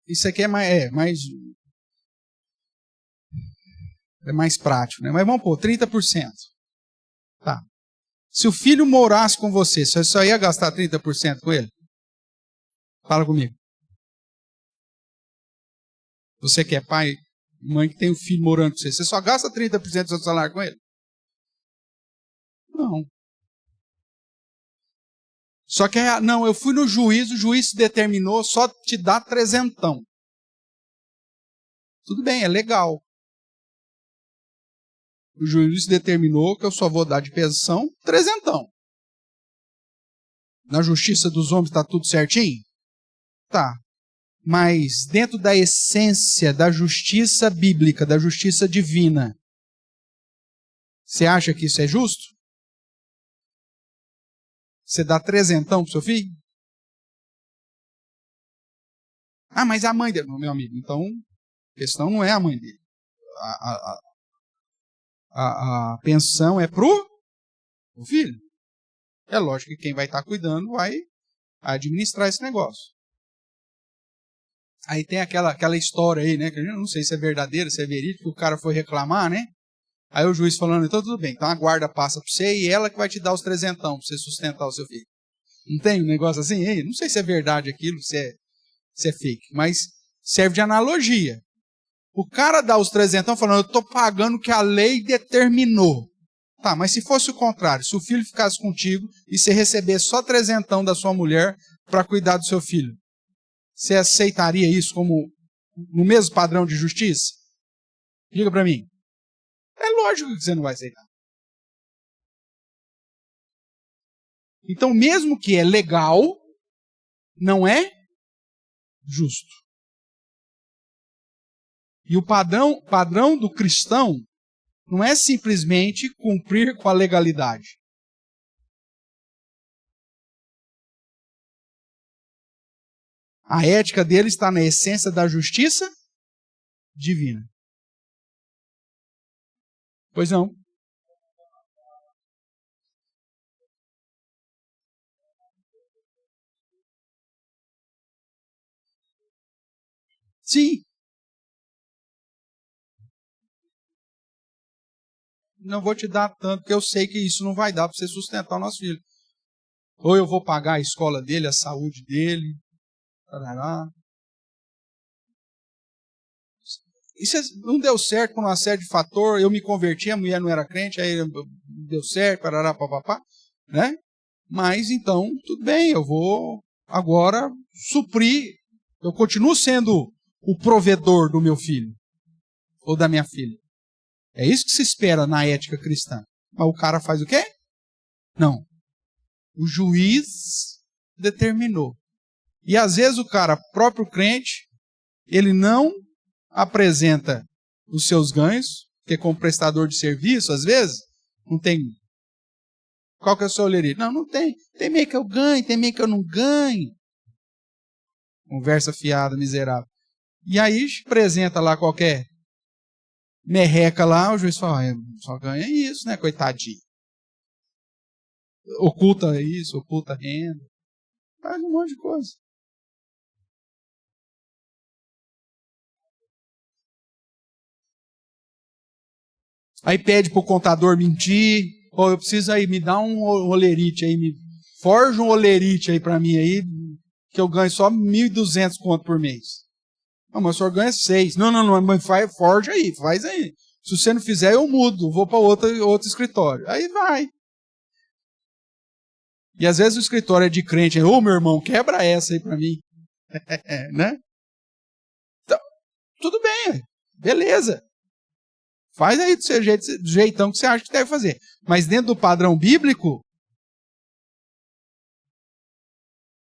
Isso aqui é mais prático, né? Mas vamos pôr 30%. Tá. Se o filho morasse com você só ia gastar 30% com ele? Fala comigo. Você que é pai, mãe que tem um filho morando com você só gasta 30% do seu salário com ele? Não. Só que, não, eu fui no juiz, o juiz determinou só te dar 300. Tudo bem, é legal. O juiz determinou que eu só vou dar de pensão 300. Na justiça dos homens está tudo certinho? Tá. Mas dentro da essência da justiça bíblica, da justiça divina, você acha que isso é justo? Você dá 300 para o seu filho? Ah, mas a mãe dele... Não, meu amigo, então a questão não é a mãe dele. A pensão é pro filho. É lógico que quem vai estar cuidando vai administrar esse negócio. Aí tem aquela história aí, né? Que eu não sei se é verdadeira, se é verídico, que o cara foi reclamar, né? Aí o juiz falando, então tudo bem, então a guarda passa para você e ela que vai te dar os 300 para você sustentar o seu filho. Não tem um negócio assim? Ei, não sei se é verdade aquilo, se é fake, mas serve de analogia. O cara dá os 300 falando, eu estou pagando o que a lei determinou. Tá, mas se fosse o contrário, se o filho ficasse contigo e você recebesse só 300 da sua mulher para cuidar do seu filho, você aceitaria isso como no mesmo padrão de justiça? Diga para mim. É lógico que você não vai aceitar. Então, mesmo que é legal, não é justo. E o padrão do cristão não é simplesmente cumprir com a legalidade. A ética dele está na essência da justiça divina. Pois não. Sim. Não vou te dar tanto, porque eu sei que isso não vai dar para você sustentar o nosso filho. Ou eu vou pagar a escola dele, a saúde dele. Tarará. Isso não deu certo por uma série de fatores. Eu me converti, a mulher não era crente, aí deu certo, parará, papapá, né? Mas então, tudo bem, eu vou agora suprir. Eu continuo sendo o provedor do meu filho ou da minha filha. É isso que se espera na ética cristã. Mas o cara faz o quê? Não. O juiz determinou. E às vezes o cara, próprio crente, ele não apresenta os seus ganhos, porque como prestador de serviço, às vezes, não tem... Qual que é o seu olerite? Não tem. Tem meio que eu ganho, tem meio que eu não ganho. Conversa fiada, miserável. E aí apresenta lá qualquer merreca lá, o juiz fala, só ganha isso, né, coitadinho. Oculta isso, oculta renda. Faz um monte de coisa. Aí pede pro contador mentir. Ou eu preciso aí, me dá um olerite aí, me forja um olerite aí pra mim aí, que eu ganho só 1.200 conto por mês. Não, mas o senhor ganha 6. Não, mas forja aí, faz aí. Se você não fizer, eu mudo, vou para outro escritório. Aí vai. E às vezes o escritório é de crente, ô meu irmão, quebra essa aí pra mim. Né? Então, tudo bem, beleza. Faz aí do seu jeito, do jeitão que você acha que deve fazer. Mas dentro do padrão bíblico,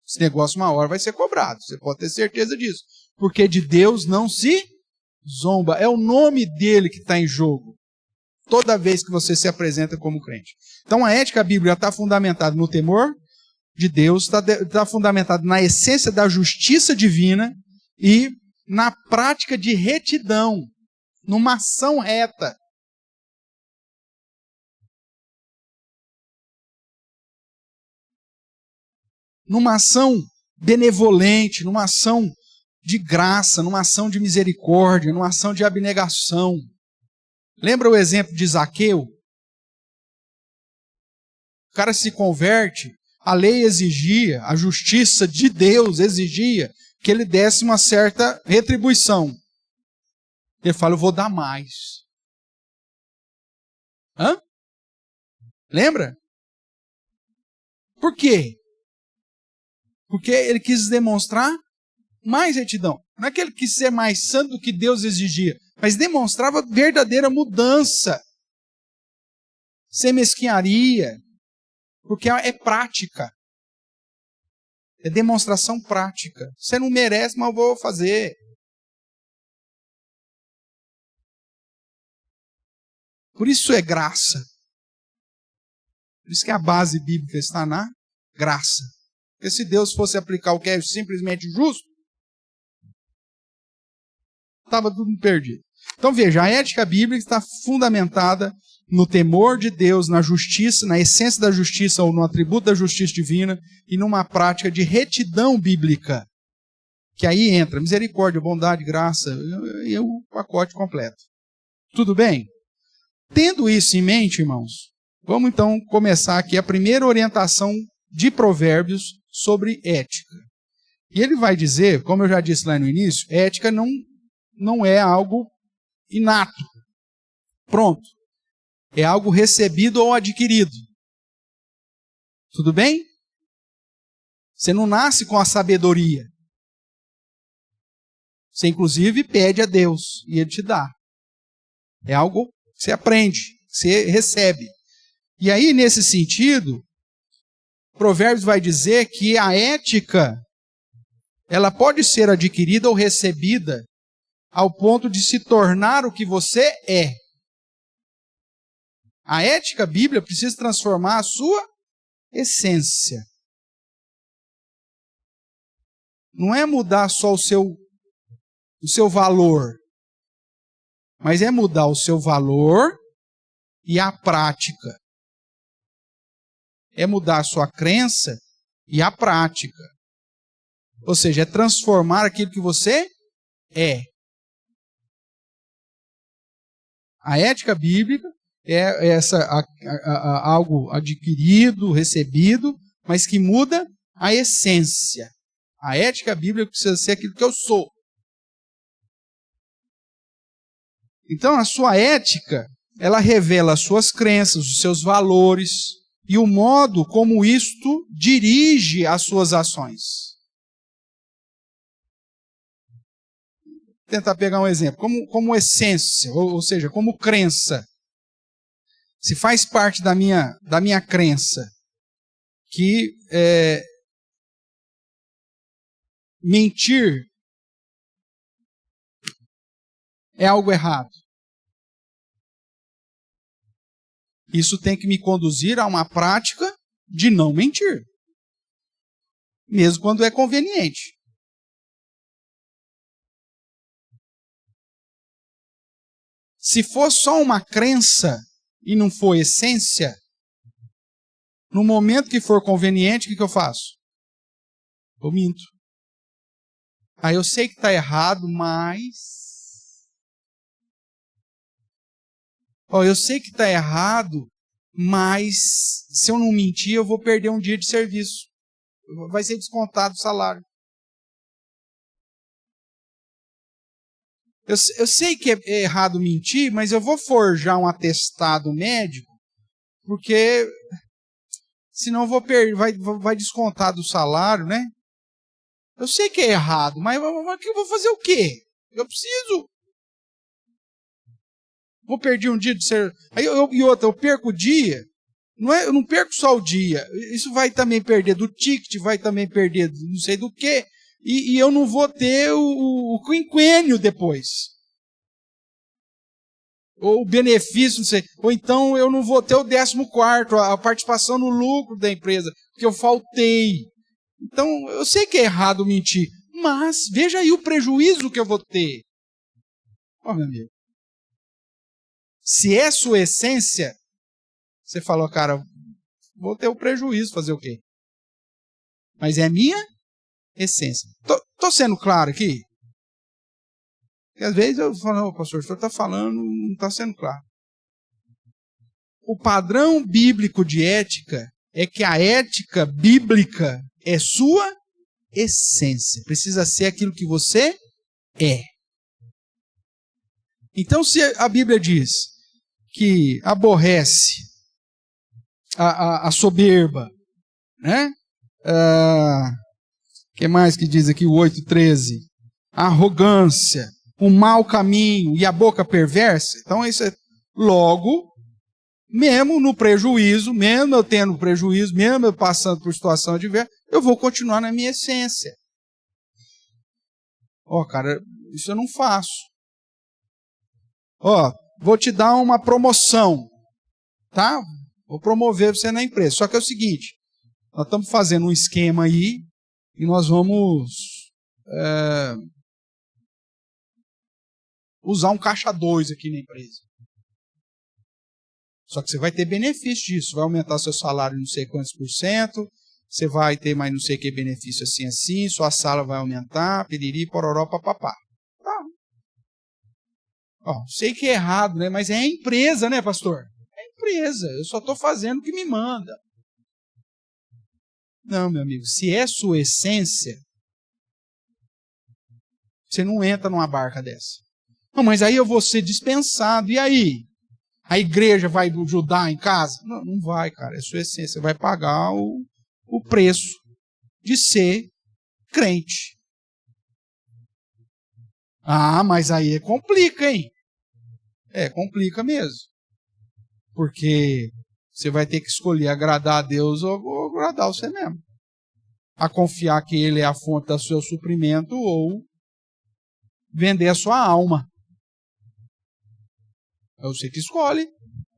esse negócio uma hora vai ser cobrado. Você pode ter certeza disso. Porque de Deus não se zomba. É o nome dele que está em jogo. Toda vez que você se apresenta como crente. Então a ética bíblica está fundamentada no temor de Deus, está fundamentada na essência da justiça divina e na prática de retidão, numa ação reta. Numa ação benevolente, numa ação de graça, numa ação de misericórdia, numa ação de abnegação. Lembra o exemplo de Zaqueu? O cara se converte, a lei exigia, a justiça de Deus exigia que ele desse uma certa retribuição. Ele fala, eu vou dar mais. Hã? Lembra? Por quê? Porque ele quis demonstrar mais retidão. Não é que ele quis ser mais santo do que Deus exigia, mas demonstrava verdadeira mudança. Sem mesquinharia. Porque é prática. É demonstração prática. Você não merece, mas eu vou fazer. Por isso é graça. Por isso que a base bíblica está na graça. Porque se Deus fosse aplicar o que é simplesmente justo, estava tudo perdido. Então veja, a ética bíblica está fundamentada no temor de Deus, na justiça, na essência da justiça ou no atributo da justiça divina e numa prática de retidão bíblica. Que aí entra misericórdia, bondade, graça e o pacote completo. Tudo bem? Tendo isso em mente, irmãos, vamos então começar aqui a primeira orientação de Provérbios sobre ética. E ele vai dizer, como eu já disse lá no início, ética não é algo inato. Pronto. É algo recebido ou adquirido. Tudo bem? Você não nasce com a sabedoria. Você inclusive pede a Deus e Ele te dá. É algo que você aprende, que você recebe. E aí, nesse sentido, Provérbios vai dizer que a ética, ela pode ser adquirida ou recebida ao ponto de se tornar o que você é. A ética bíblica precisa transformar a sua essência. Não é mudar só o seu valor, mas é mudar o seu valor e a prática. É mudar a sua crença e a prática. Ou seja, é transformar aquilo que você é. A ética bíblica é algo adquirido, recebido, mas que muda a essência. A ética bíblica precisa ser aquilo que eu sou. Então, a sua ética, ela revela as suas crenças, os seus valores e o modo como isto dirige as suas ações. Vou tentar pegar um exemplo. Como essência, ou seja, como crença. Se faz parte da minha crença que mentir é algo errado. Isso tem que me conduzir a uma prática de não mentir. Mesmo quando é conveniente. Se for só uma crença e não for essência, no momento que for conveniente, o que eu faço? Eu minto. Aí eu sei que está errado, mas... eu sei que está errado, mas se eu não mentir, eu vou perder um dia de serviço. Vai ser descontado o salário. Eu sei que é errado mentir, mas eu vou forjar um atestado médico, porque senão eu vou vai descontar do salário, né? Eu sei que é errado, mas eu vou fazer o quê? Eu preciso. Vou perder um dia de ser. E outra, eu perco o dia. Eu não perco só o dia. Isso vai também perder do ticket, vai também perder não sei do quê. E eu não vou ter o quinquênio depois. Ou o benefício, não sei. Ou então eu não vou ter o 14º, a participação no lucro da empresa, porque eu faltei. Então, eu sei que é errado mentir, Mas veja aí o prejuízo que eu vou ter. Ó, meu amigo. Se é sua essência, você falou, cara, vou ter o prejuízo, fazer o quê? Mas é minha essência. Tô sendo claro aqui? Porque às vezes eu falo, pastor, o senhor está falando, não está sendo claro. O padrão bíblico de ética é que a ética bíblica é sua essência. Precisa ser aquilo que você é. Então, se a Bíblia diz que aborrece a soberba, né? Que mais que diz aqui o 8:13? A arrogância, o mau caminho e a boca perversa. Então, isso é logo, mesmo no prejuízo, mesmo eu tendo prejuízo, mesmo eu passando por situação adversa, eu vou continuar na minha essência. Ó, cara, isso eu não faço. Ó, vou te dar uma promoção, tá? Vou promover você na empresa. Só que é o seguinte, nós estamos fazendo um esquema aí e nós vamos usar um caixa 2 aqui na empresa. Só que você vai ter benefício disso. Vai aumentar seu salário não sei quantos %, você vai ter mais não sei que benefício assim, sua sala vai aumentar, piriri, pororó, papapá. Tá. Ó, sei que é errado, né? Mas é a empresa, né, pastor? É a empresa. Eu só estou fazendo o que me manda. Não, meu amigo. Se é sua essência, você não entra numa barca dessa. Não, mas aí eu vou ser dispensado. E aí? A igreja vai ajudar em casa? Não, não vai, cara. É sua essência. Você vai pagar o preço de ser crente. Ah, mas aí complica, hein? Complica mesmo. Porque você vai ter que escolher agradar a Deus ou agradar você mesmo. A confiar que Ele é a fonte do seu suprimento ou vender a sua alma. É você que escolhe.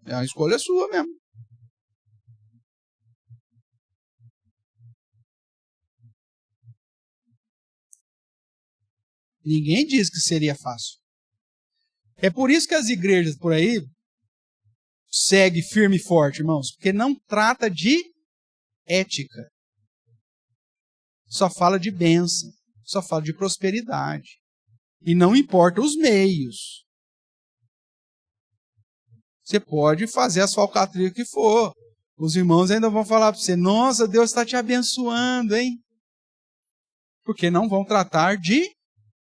A escolha é sua mesmo. Ninguém diz que seria fácil. É por isso que as igrejas por aí seguem firme e forte, irmãos. Porque não trata de ética. Só fala de bênção. Só fala de prosperidade. E não importa os meios. Você pode fazer as falcatruas que for. Os irmãos ainda vão falar para você, nossa, Deus está te abençoando, hein? Porque não vão tratar de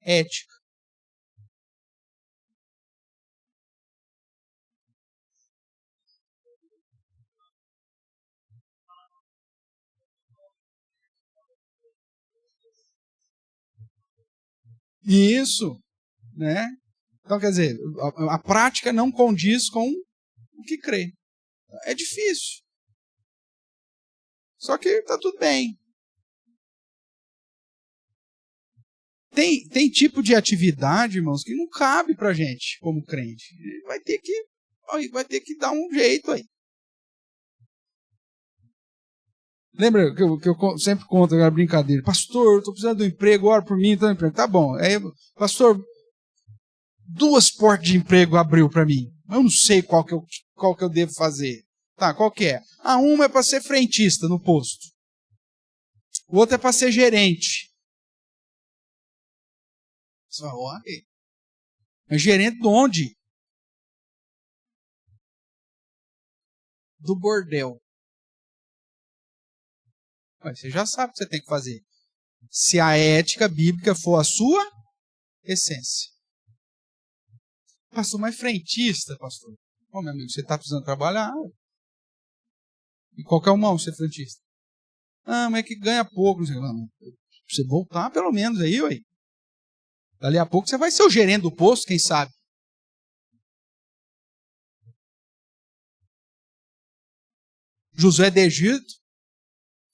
ética. Isso, né? Então, quer dizer, a prática não condiz com o que crê. É difícil. Só que está tudo bem. Tem tipo de atividade, irmãos, que não cabe para a gente como crente. Vai ter que dar um jeito aí. Lembra que eu sempre conto aquela brincadeira. Pastor, eu estou precisando de um emprego, ora por mim, então emprego. Tá bom. Aí, pastor, 2 portas de emprego abriu para mim. Eu não sei qual que eu devo fazer. Tá, qual que é? Uma é para ser frentista no posto. O outro é para ser gerente. Só, mas gerente de onde? Do bordel. Mas você já sabe o que você tem que fazer. Se a ética bíblica for a sua essência. Pastor, mas frentista, pastor. Ô, meu amigo, você está precisando trabalhar. E qualquer uma você é frentista. Ah, mas é que ganha pouco. Não sei, não. Você voltar pelo menos aí, ué. Dali a pouco você vai ser o gerente do posto, quem sabe. José de Egito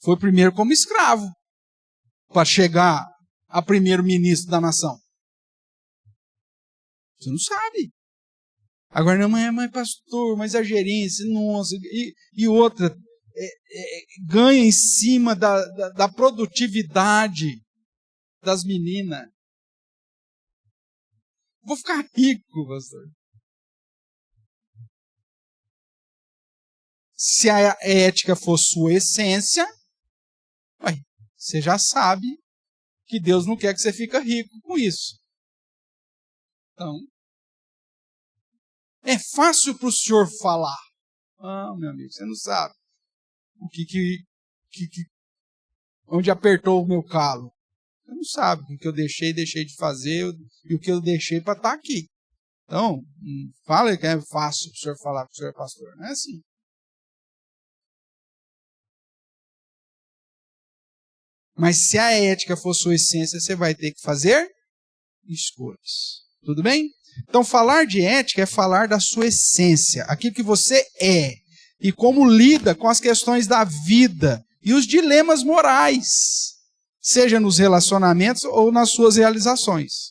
foi primeiro como escravo para chegar a primeiro-ministro da nação. Você não sabe. Agora, não, mas pastor, mas a gerência, nossa, e outra, ganha em cima da produtividade, das meninas. Vou ficar rico, pastor. Se a ética for sua essência, você já sabe que Deus não quer que você fique rico com isso. Então, é fácil para o senhor falar. Ah, meu amigo, você não sabe onde apertou o meu calo. Você não sabe o que eu deixei de fazer e o que eu deixei para estar aqui. Então, fala que é fácil para o senhor falar que o senhor é pastor. Não é assim. Mas se a ética for sua essência, você vai ter que fazer escolhas. Tudo bem? Então, falar de ética é falar da sua essência, aquilo que você é, e como lida com as questões da vida e os dilemas morais, seja nos relacionamentos ou nas suas realizações.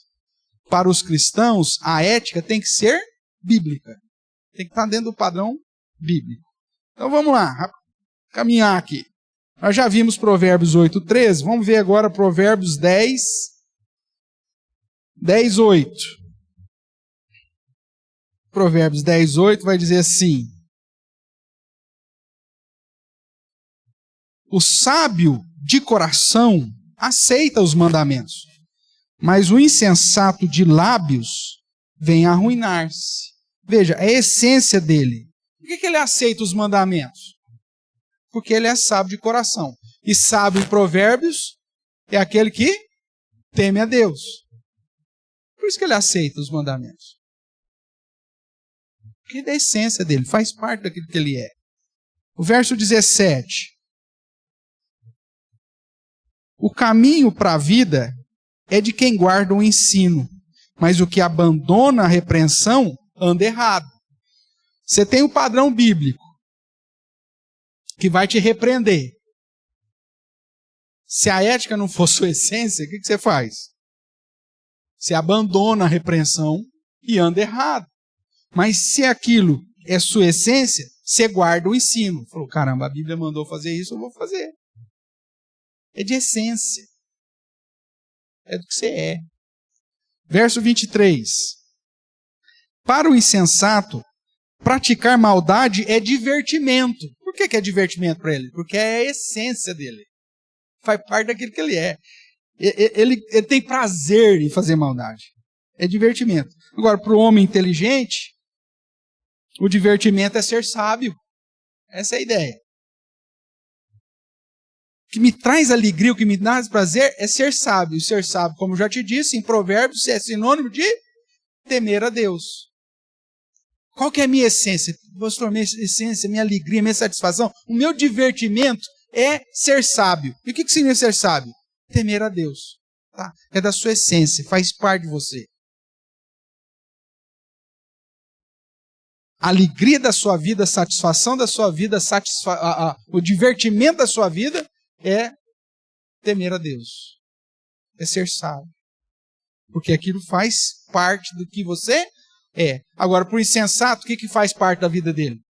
Para os cristãos, a ética tem que ser bíblica. Tem que estar dentro do padrão bíblico. Então, vamos lá, caminhar aqui. Nós já vimos Provérbios 8:13, vamos ver agora Provérbios 10:8. Provérbios 10:8 vai dizer assim: o sábio de coração aceita os mandamentos, mas o insensato de lábios vem a arruinar-se. Veja, é a essência dele. Por que ele aceita os mandamentos? Porque ele é sábio de coração. E sábio em Provérbios é aquele que teme a Deus. Por isso que ele aceita os mandamentos. Porque é da essência dele, faz parte daquilo que ele é. O verso 17. O caminho para a vida é de quem guarda o ensino, mas o que abandona a repreensão anda errado. Você tem o padrão bíblico que vai te repreender. Se a ética não for sua essência, o que você faz? Você abandona a repreensão e anda errado. Mas se aquilo é sua essência, você guarda o ensino. Falou, caramba, a Bíblia mandou fazer isso, eu vou fazer. É de essência. É do que você é. Verso 23. Para o insensato, praticar maldade é divertimento. Por que é divertimento para ele? Porque é a essência dele. Faz parte daquilo que ele é. Ele tem prazer em fazer maldade. É divertimento. Agora, para o homem inteligente, o divertimento é ser sábio. Essa é a ideia. O que me traz alegria, o que me dá prazer é ser sábio. E ser sábio, como eu já te disse, em Provérbios, é sinônimo de temer a Deus. Qual que é a minha essência? Pastor, minha essência, minha alegria, minha satisfação, o meu divertimento é ser sábio. E o que significa ser sábio? Temer a Deus. Tá? É da sua essência, faz parte de você. A alegria da sua vida, a satisfação da sua vida, o divertimento da sua vida é temer a Deus. É ser sábio. Porque aquilo faz parte do que você é. Agora, para o insensato, o que faz parte da vida dele?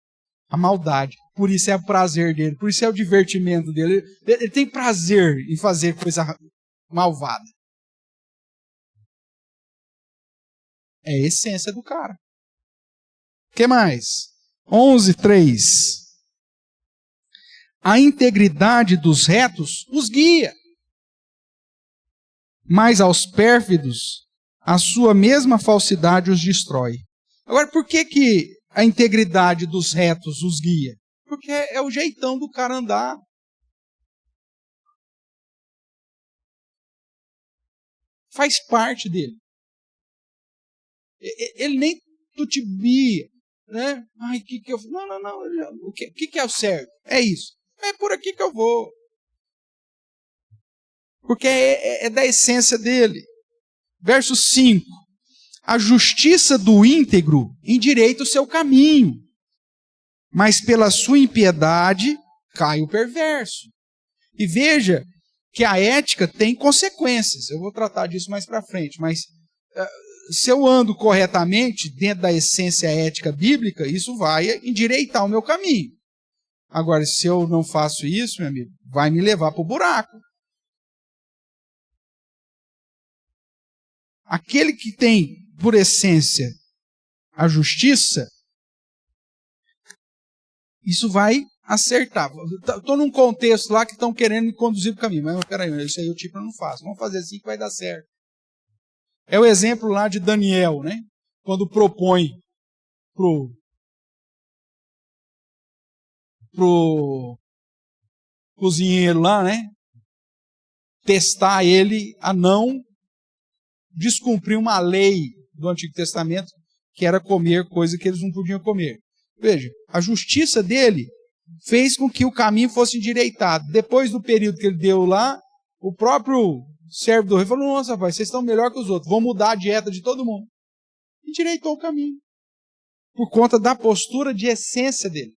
A maldade. Por isso é o prazer dele, por isso é o divertimento dele. Ele tem prazer em fazer coisa malvada. É a essência do cara. O que mais? 11:3. A integridade dos retos os guia, mas aos pérfidos a sua mesma falsidade os destrói. Agora, por que a integridade dos retos os guia? Porque é o jeitão do cara andar. Faz parte dele. Ele nem tutibia, né? Ai, que eu... Não. O que é o certo? É isso. É por aqui que eu vou. Porque é da essência dele. Verso 5. A justiça do íntegro endireita o seu caminho, mas pela sua impiedade cai o perverso. E veja que a ética tem consequências. Eu vou tratar disso mais para frente, mas se eu ando corretamente dentro da essência ética bíblica, isso vai endireitar o meu caminho. Agora, se eu não faço isso, meu amigo, vai me levar para o buraco. aquele que tem, por essência, a justiça, isso vai acertar. Estou num contexto lá que estão querendo me conduzir para o caminho, mas peraí, isso aí eu não faço. Vamos fazer assim que vai dar certo. É o exemplo lá de Daniel, né? Quando propõe pro cozinheiro lá, né? Testar ele a não descumprir uma lei do Antigo Testamento, que era comer coisa que eles não podiam comer. Veja, a justiça dele fez com que o caminho fosse endireitado. Depois do período que ele deu lá, o próprio servo do rei falou: nossa, rapaz, vocês estão melhor que os outros, vão mudar a dieta de todo mundo. Endireitou o caminho. Por conta da postura de essência dele.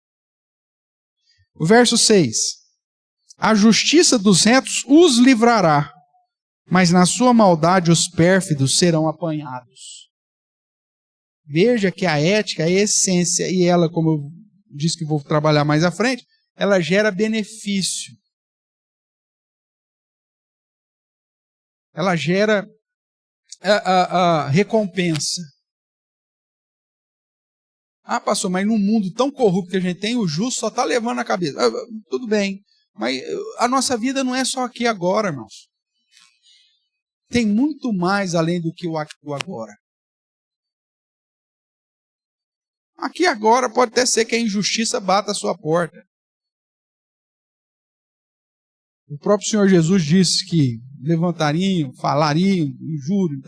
O verso 6. A justiça dos retos os livrará, mas na sua maldade os pérfidos serão apanhados. Veja que a ética é a essência, e ela, como eu disse que vou trabalhar mais à frente, ela gera benefício. Ela gera a recompensa. Ah, pastor, mas num mundo tão corrupto que a gente tem, o justo só está levando a cabeça. Tudo bem, mas a nossa vida não é só aqui agora, irmãos. Tem muito mais além do que o aqui e o agora. Aqui agora pode até ser que a injustiça bata a sua porta. O próprio Senhor Jesus disse que levantariam, falariam, injúriam,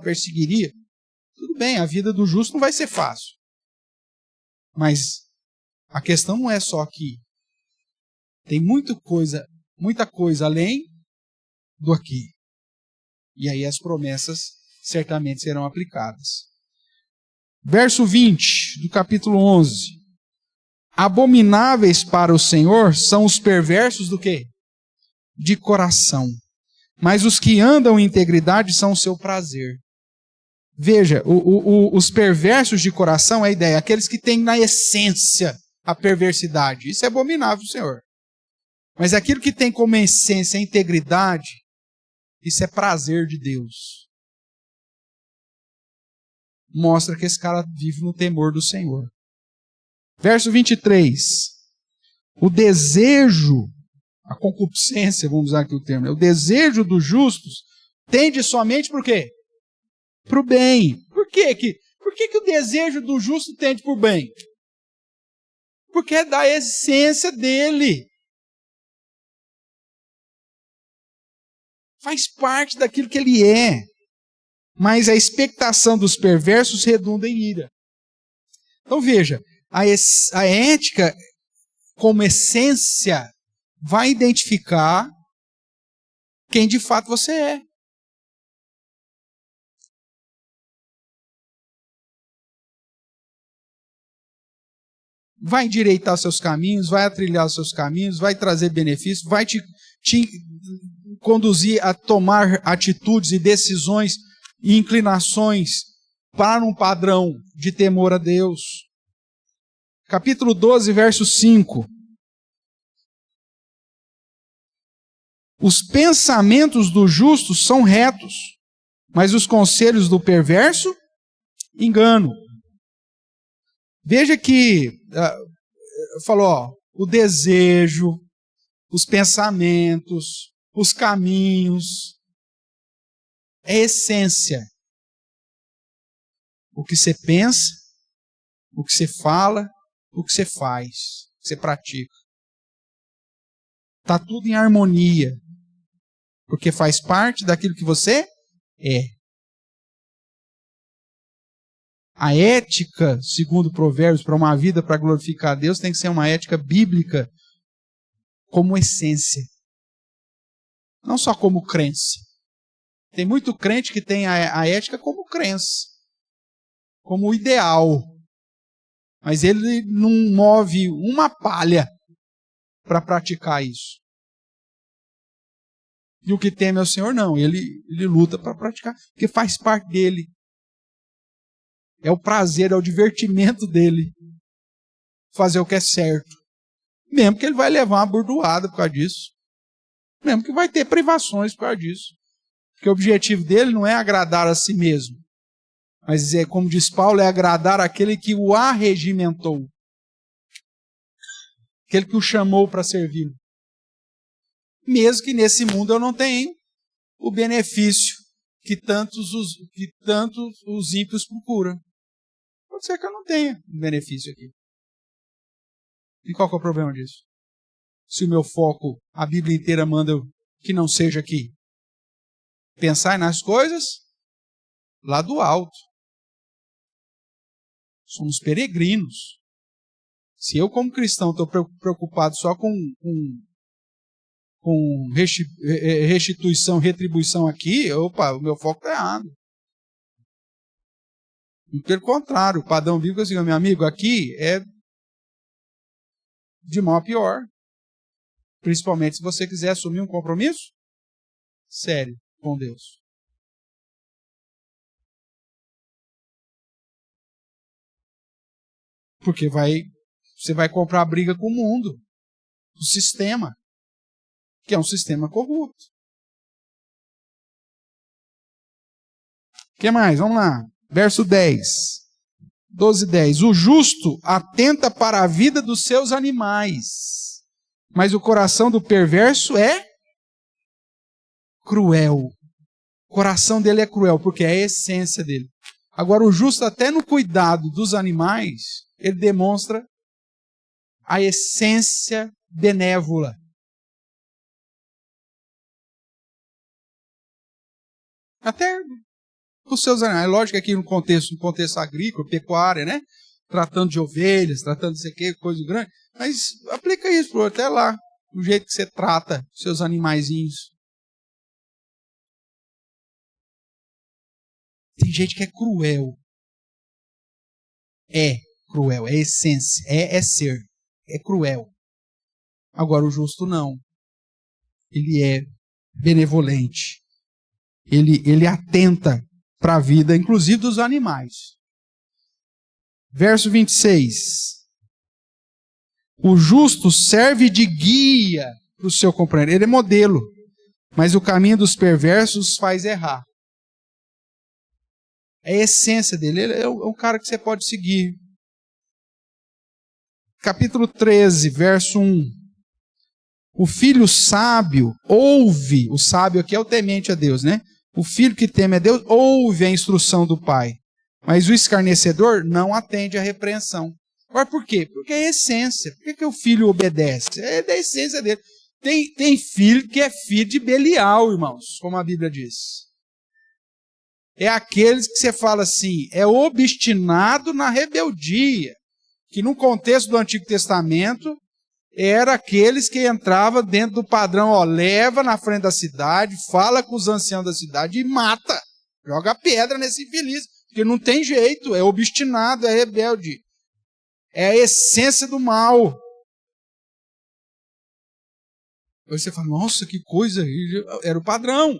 perseguiria. Tudo bem, a vida do justo não vai ser fácil. Mas a questão não é só aqui. Tem muita coisa além do aqui. E aí as promessas certamente serão aplicadas. Verso 20 do capítulo 11. Abomináveis para o Senhor são os perversos do quê? De coração. Mas os que andam em integridade são o seu prazer. Veja, os perversos de coração é a ideia, aqueles que têm na essência a perversidade. Isso é abominável, Senhor. Mas aquilo que tem como essência a integridade, isso é prazer de Deus. Mostra que esse cara vive no temor do Senhor. Verso 23. O desejo, a concupiscência, vamos usar aqui o termo, o desejo dos justos tende somente por quê? Para o bem. Por quê? Por que o desejo do justo tende para o bem? Porque é da essência dele. Faz parte daquilo que ele é. Mas a expectação dos perversos redunda em ira. Então veja, a ética como essência vai identificar quem de fato você é. Vai endireitar seus caminhos, vai atrilhar os seus caminhos, vai trazer benefícios, vai te conduzir a tomar atitudes e decisões e inclinações para um padrão de temor a Deus. Capítulo 12, verso 5. Os pensamentos do justo são retos, mas os conselhos do perverso, engano. Veja que, falou, o desejo, os pensamentos, os caminhos, é essência. O que você pensa, o que você fala, o que você faz, o que você pratica. Está tudo em harmonia, porque faz parte daquilo que você é. A ética, segundo Provérbios, para uma vida para glorificar a Deus, tem que ser uma ética bíblica como essência. Não só como crença. Tem muito crente que tem a ética como crença, como ideal. Mas ele não move uma palha para praticar isso. E o que teme ao Senhor, não. Ele luta para praticar, porque faz parte dele. É o prazer, é o divertimento dele fazer o que é certo. Mesmo que ele vai levar uma bordoada por causa disso. Mesmo que vai ter privações por causa disso. Porque o objetivo dele não é agradar a si mesmo, mas, como diz Paulo, é agradar aquele que o arregimentou, aquele que o chamou para servir. Mesmo que nesse mundo eu não tenha o benefício que tantos os ímpios procuram. Pode ser que eu não tenha um benefício aqui. E qual que é o problema disso? Se o meu foco, a Bíblia inteira manda que não seja aqui. Pensar nas coisas lá do alto. Somos peregrinos. Se eu, como cristão, estou preocupado só com restituição, retribuição aqui, o meu foco está errado. E pelo contrário, o padrão bíblico é assim, meu amigo, aqui é de mal a pior. Principalmente se você quiser assumir um compromisso sério com Deus. Porque você vai comprar a briga com o mundo, o sistema, que é um sistema corrupto. O que mais? Vamos lá. Verso 10. 12:10. O justo atenta para a vida dos seus animais, mas o coração do perverso é cruel. O coração dele é cruel, porque é a essência dele. Agora, o justo, até no cuidado dos animais, ele demonstra a essência benévola. Até os seus animais. Lógico que aqui no contexto agrícola, pecuária, né? Tratando de ovelhas, tratando de sei que, coisa grande. Mas aplica isso até lá, o jeito que você trata os seus animaizinhos. Tem gente que é cruel. É cruel, é essência, é ser. É cruel. Agora o justo não. Ele é benevolente. Ele atenta para a vida, inclusive dos animais. Verso 26. O justo serve de guia para o seu companheiro. Ele é modelo. Mas o caminho dos perversos faz errar. É a essência dele. Ele é um cara que você pode seguir. Capítulo 13, verso 1. O filho sábio ouve, o sábio aqui é o temente a Deus, né? O filho que teme a Deus ouve a instrução do pai, mas o escarnecedor não atende à repreensão. Agora por quê? Porque é a essência. Por que o filho obedece? É da essência dele. Tem filho que é filho de Belial, irmãos, como a Bíblia diz. É aqueles que você fala assim, é obstinado na rebeldia, que no contexto do Antigo Testamento, era aqueles que entravam dentro do padrão, leva na frente da cidade, fala com os anciãos da cidade e mata. Joga pedra nesse infeliz, porque não tem jeito, é obstinado, é rebelde. É a essência do mal. Aí você fala, nossa, que coisa, era o padrão.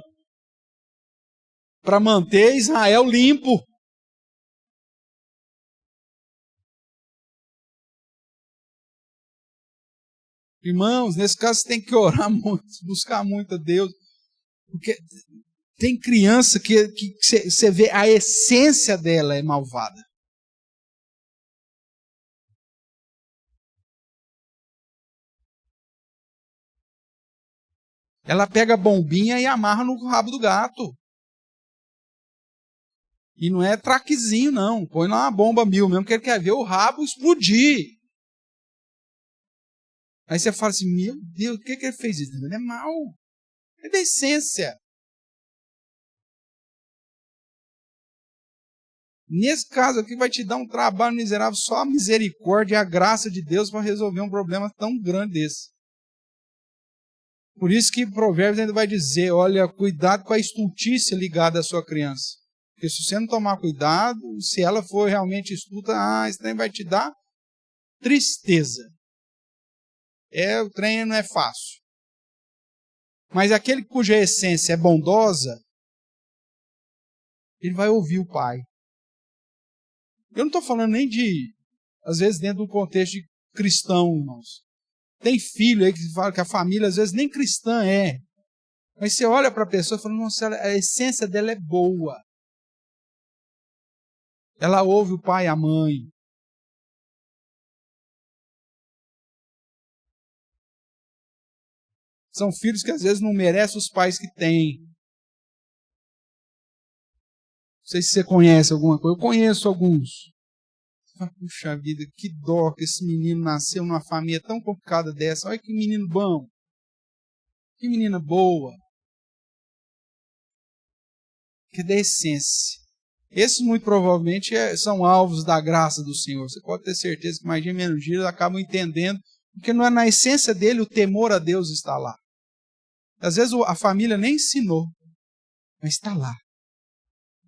Para manter Israel limpo. Irmãos, nesse caso você tem que orar muito, buscar muito a Deus. Porque tem criança que você vê, a essência dela é malvada. Ela pega a bombinha e amarra no rabo do gato. E não é traquezinho, não. Põe lá uma bomba 1000 mesmo, que ele quer ver o rabo explodir. Aí você fala assim, meu Deus, por que ele fez isso? Ele é mau. É da essência. Nesse caso aqui vai te dar um trabalho miserável, só a misericórdia e a graça de Deus para resolver um problema tão grande desse. Por isso que Provérbios ainda vai dizer, olha, cuidado com a estultícia ligada à sua criança. Porque se você não tomar cuidado, se ela for realmente estulta, esse trem vai te dar tristeza. O trem não é fácil. Mas aquele cuja essência é bondosa, ele vai ouvir o pai. Eu não estou falando nem de, às vezes, dentro de um contexto de cristão, irmãos. Tem filho aí que fala que a família, às vezes, nem cristã é. Mas você olha para a pessoa e fala, nossa, a essência dela é boa. Ela ouve o pai e a mãe. São filhos que às vezes não merecem os pais que têm. Não sei se você conhece alguma coisa. Eu conheço alguns. Puxa vida, que dó que esse menino nasceu numa família tão complicada dessa. Olha que menino bom. Que menina boa. Que da essência. Esses muito provavelmente são alvos da graça do Senhor. Você pode ter certeza que mais dia menos dia eles acabam entendendo. Porque não é na essência dele o temor a Deus está lá. Às vezes a família nem ensinou. Mas está lá.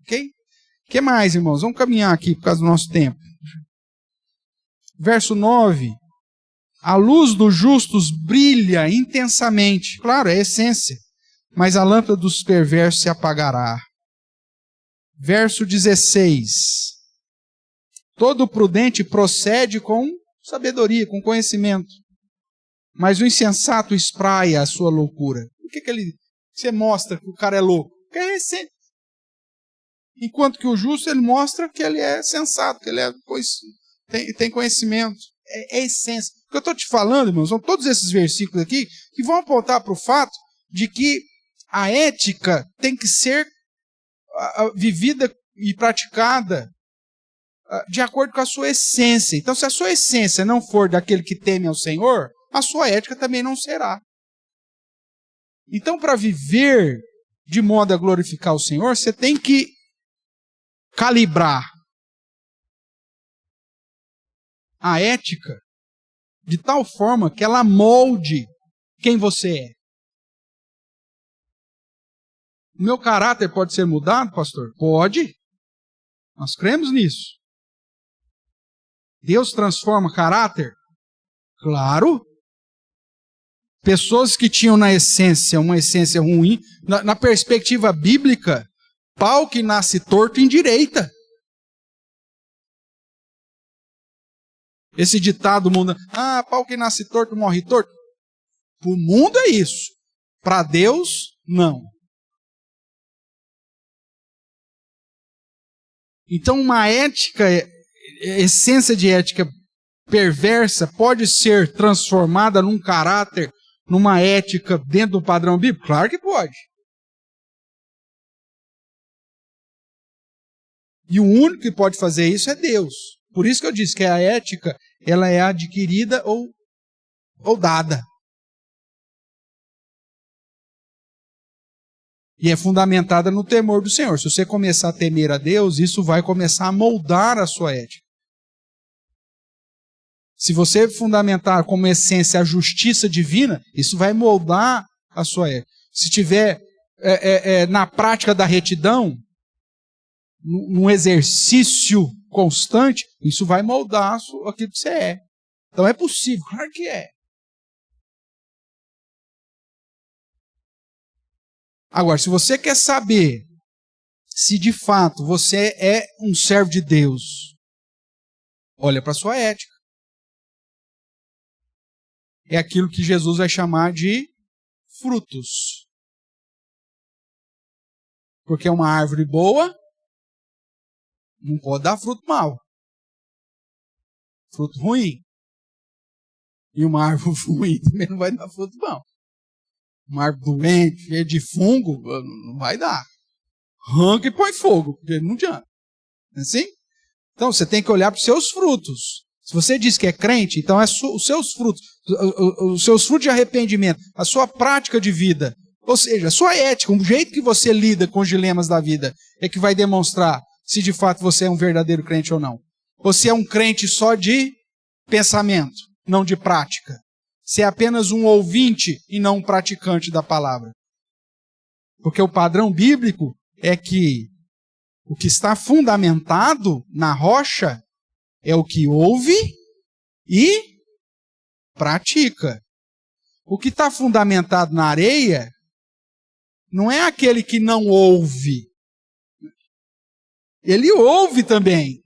Ok? O que mais, irmãos? Vamos caminhar aqui por causa do nosso tempo. Verso 9. A luz dos justos brilha intensamente. Claro, é a essência. Mas a lâmpada dos perversos se apagará. Verso 16. Todo prudente procede com sabedoria, com conhecimento. Mas o insensato espraia a sua loucura. Por que você mostra que o cara é louco? Porque é essência. Enquanto que o justo, ele mostra que ele é sensato, que ele tem conhecimento. É essência. O que eu estou te falando, irmãos, são todos esses versículos aqui que vão apontar para o fato de que a ética tem que ser vivida e praticada de acordo com a sua essência. Então, se a sua essência não for daquele que teme ao Senhor, a sua ética também não será. Então, para viver de modo a glorificar o Senhor, você tem que calibrar a ética de tal forma que ela molde quem você é. O meu caráter pode ser mudado, pastor? Pode. Nós cremos nisso. Deus transforma caráter? Claro. Pessoas que tinham na essência uma essência ruim, na perspectiva bíblica, pau que nasce torto endireita. Esse ditado mundo, pau que nasce torto morre torto. Para o mundo é isso. Para Deus, não. Então uma essência de ética perversa pode ser transformada num caráter, numa ética dentro do padrão bíblico? Claro que pode. E o único que pode fazer isso é Deus. Por isso que eu disse que a ética, ela é adquirida ou dada. E é fundamentada no temor do Senhor. Se você começar a temer a Deus, isso vai começar a moldar a sua ética. Se você fundamentar como essência a justiça divina, isso vai moldar a sua ética. Se tiver na prática da retidão, num exercício constante, isso vai moldar aquilo que você é. Então é possível, claro que é. Agora, se você quer saber se de fato você é um servo de Deus, olha para a sua ética. É aquilo que Jesus vai chamar de frutos. Porque uma árvore boa não pode dar fruto mau. Fruto ruim. E uma árvore ruim também não vai dar fruto bom. Uma árvore doente, cheia de fungo, não vai dar. Arranca e põe fogo, porque não adianta. Não é assim? Então você tem que olhar para os seus frutos. Se você diz que é crente, então os seus frutos de arrependimento, a sua prática de vida, ou seja, a sua ética, o jeito que você lida com os dilemas da vida, é que vai demonstrar se de fato você é um verdadeiro crente ou não. Ou se é um crente só de pensamento, não de prática. Se é apenas um ouvinte e não um praticante da palavra. Porque o padrão bíblico é que o que está fundamentado na rocha é o que ouve e pratica. O que está fundamentado na areia não é aquele que não ouve. Ele ouve também.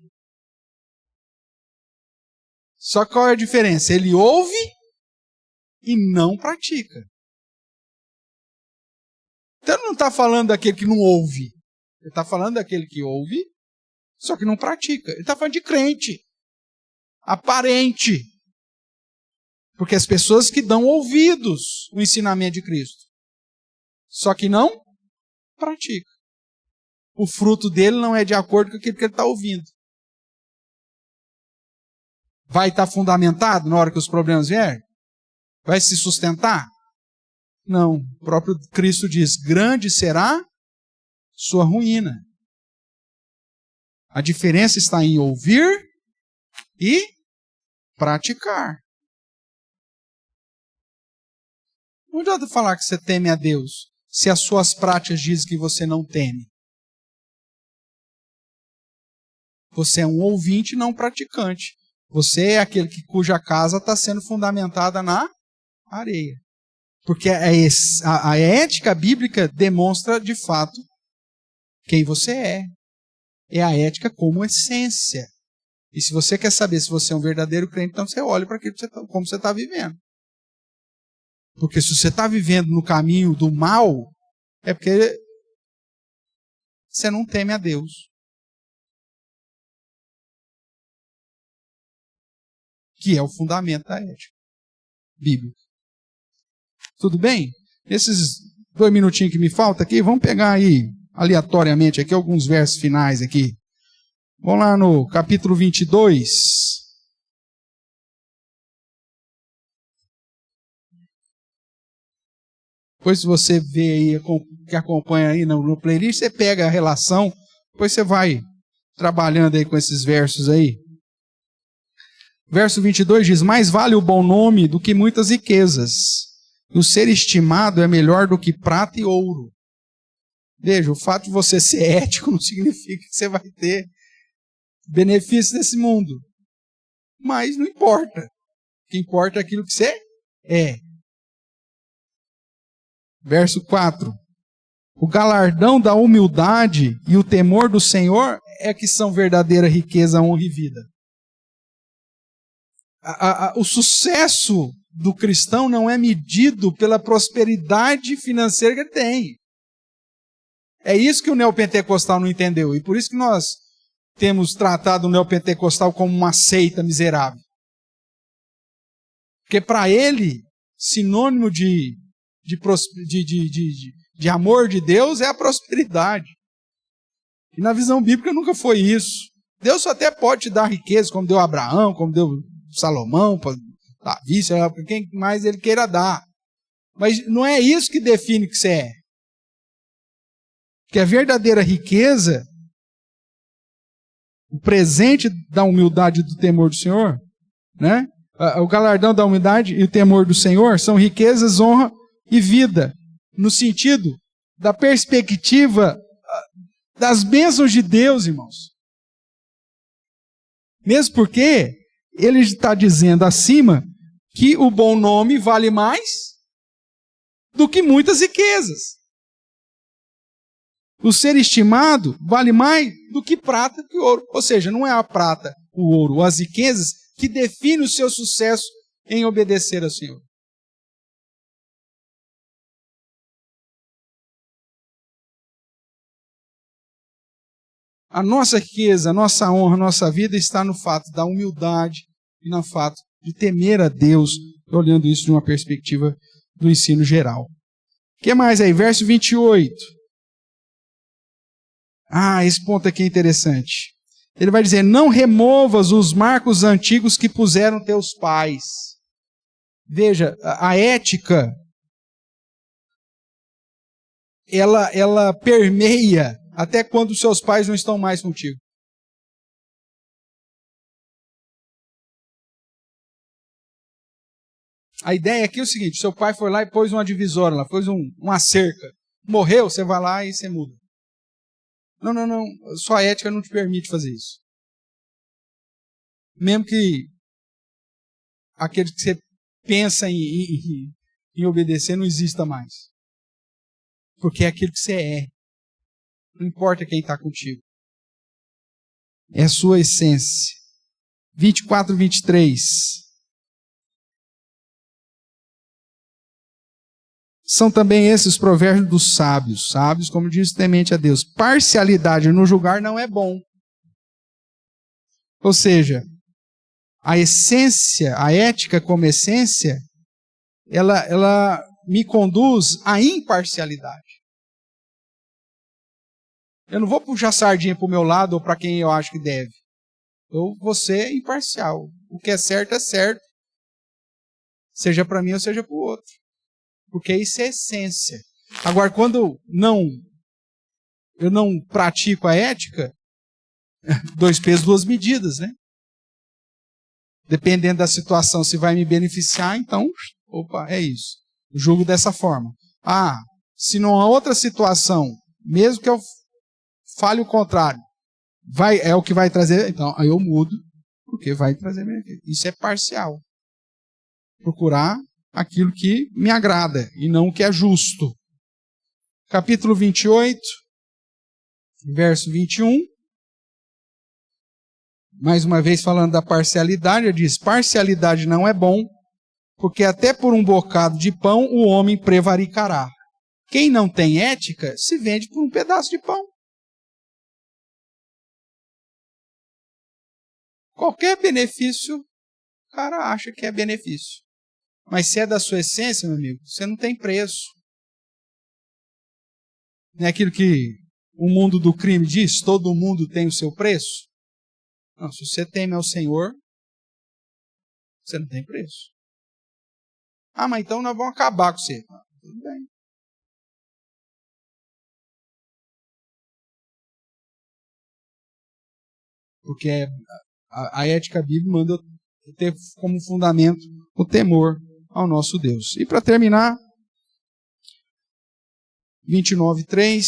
Só que qual é a diferença? Ele ouve e não pratica. Então ele não está falando daquele que não ouve. Ele está falando daquele que ouve, só que não pratica. Ele está falando de crente. Aparente. Porque as pessoas que dão ouvidos ao ensinamento de Cristo, só que não praticam. O fruto dele não é de acordo com aquilo que ele está ouvindo. Vai estar fundamentado na hora que os problemas vierem? Vai se sustentar? Não. O próprio Cristo diz, grande será sua ruína. A diferença está em ouvir e praticar. Não adianta falar que você teme a Deus, se as suas práticas dizem que você não teme. Você é um ouvinte, não um praticante. Você é aquele cuja casa está sendo fundamentada na areia. Porque a ética bíblica demonstra, de fato, quem você é. É a ética como essência. E se você quer saber se você é um verdadeiro crente, então você olha para aquilo como você está vivendo. Porque se você está vivendo no caminho do mal, é porque você não teme a Deus. Que é o fundamento da ética bíblica. Tudo bem? Esses 2 minutinhos que me faltam aqui, vamos pegar aí, aleatoriamente, aqui alguns versos finais aqui. Vamos lá no capítulo 22. Depois, se você vê aí, que acompanha aí no playlist, você pega a relação, depois você vai trabalhando aí com esses versos aí. Verso 22 diz, mais vale o bom nome do que muitas riquezas, e o ser estimado é melhor do que prata e ouro. Veja, o fato de você ser ético não significa que você vai ter benefícios nesse mundo. Mas não importa. O que importa é aquilo que você é. Verso 4. O galardão da humildade e o temor do Senhor é que são verdadeira riqueza, honra e vida. O sucesso do cristão não é medido pela prosperidade financeira que ele tem. É isso que o neopentecostal não entendeu. E por isso que nós temos tratado o neopentecostal como uma seita miserável. Porque para ele, sinônimo de amor de Deus é a prosperidade. E na visão bíblica nunca foi isso. Deus até pode te dar riqueza, como deu a Abraão, como deu Salomão, Davi, sei lá, quem mais ele queira dar. Mas não é isso que define o que você é. Porque a verdadeira riqueza, o presente da humildade e do temor do Senhor, né? O galardão da humildade e o temor do Senhor são riquezas, honra e vida, no sentido da perspectiva das bênçãos de Deus, irmãos. Mesmo porque ele está dizendo acima que o bom nome vale mais do que muitas riquezas. O ser estimado vale mais do que prata e ouro. Ou seja, não é a prata, o ouro, as riquezas que definem o seu sucesso em obedecer ao Senhor. A nossa riqueza, a nossa honra, a nossa vida está no fato da humildade e no fato de temer a Deus, olhando isso de uma perspectiva do ensino geral. O que mais aí? Verso 28. Esse ponto aqui é interessante. Ele vai dizer, não removas os marcos antigos que puseram teus pais. Veja, a ética, ela permeia até quando os seus pais não estão mais contigo. A ideia aqui é o seguinte, seu pai foi lá e pôs uma divisória lá, pôs uma cerca. Morreu, você vai lá e você muda. Não, sua ética não te permite fazer isso. Mesmo que aquele que você pensa em obedecer não exista mais. Porque é aquilo que você é. Não importa quem está contigo. É a sua essência. 24, 23. São também esses provérbios dos sábios. Sábios, como diz, temente a Deus. Parcialidade no julgar não é bom. Ou seja, a essência, a ética como essência, ela me conduz à imparcialidade. Eu não vou puxar sardinha para o meu lado ou para quem eu acho que deve. Eu vou ser imparcial. O que é certo, seja para mim ou seja para o outro. Porque isso é essência. Agora, quando eu não pratico a ética, 2 pesos, 2 medidas, né? Dependendo da situação, se vai me beneficiar, então, opa, é isso. Eu julgo dessa forma. Se não há outra situação, mesmo que eu fale o contrário, é o que vai trazer, então aí eu mudo, porque vai trazer benefício. Isso é parcial. Procurar aquilo que me agrada e não o que é justo. Capítulo 28, verso 21. Mais uma vez falando da parcialidade, ele diz: parcialidade não é bom, porque até por um bocado de pão o homem prevaricará. Quem não tem ética se vende por um pedaço de pão. Qualquer benefício, o cara acha que é benefício. Mas se é da sua essência, meu amigo, você não tem preço. Não é aquilo que o mundo do crime diz, todo mundo tem o seu preço? Não, se você teme ao Senhor, você não tem preço. Mas então nós vamos acabar com você. Tudo bem. Porque a ética bíblica manda ter como fundamento o temor ao nosso Deus. E para terminar, 29:3,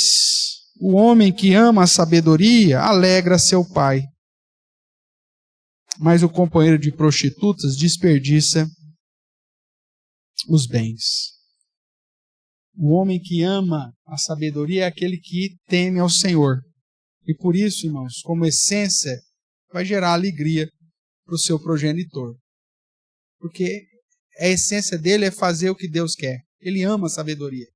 o homem que ama a sabedoria alegra seu pai, mas o companheiro de prostitutas desperdiça os bens. O homem que ama a sabedoria é aquele que teme ao Senhor. E por isso, irmãos, como essência, vai gerar alegria para o seu progenitor. Porque a essência dele é fazer o que Deus quer. Ele ama a sabedoria.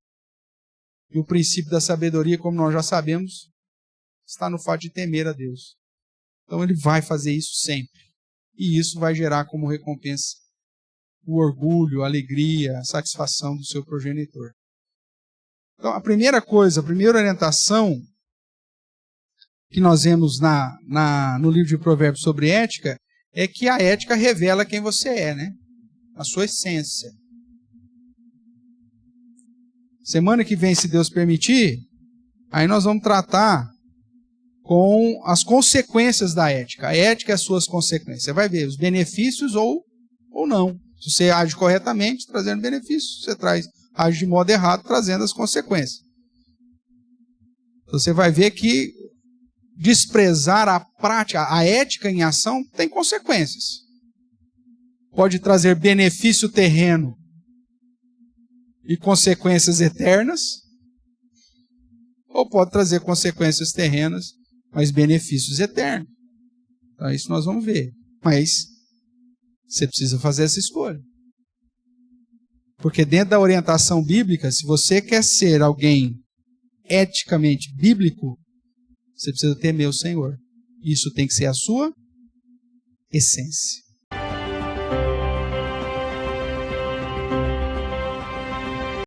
E o princípio da sabedoria, como nós já sabemos, está no fato de temer a Deus. Então ele vai fazer isso sempre. E isso vai gerar como recompensa o orgulho, a alegria, a satisfação do seu progenitor. Então a primeira orientação que nós vemos no livro de Provérbios sobre ética é que a ética revela quem você é, né? A sua essência. Semana que vem, se Deus permitir, aí nós vamos tratar com as consequências da ética. A ética e as suas consequências. Você vai ver os benefícios ou não. Se você age corretamente, trazendo benefícios, você age de modo errado, trazendo as consequências. Você vai ver que desprezar a prática, a ética em ação, tem consequências. Pode trazer benefício terreno e consequências eternas, ou pode trazer consequências terrenas, mas benefícios eternos. Então isso nós vamos ver. Mas você precisa fazer essa escolha. Porque dentro da orientação bíblica, se você quer ser alguém eticamente bíblico, você precisa temer o Senhor. Isso tem que ser a sua essência.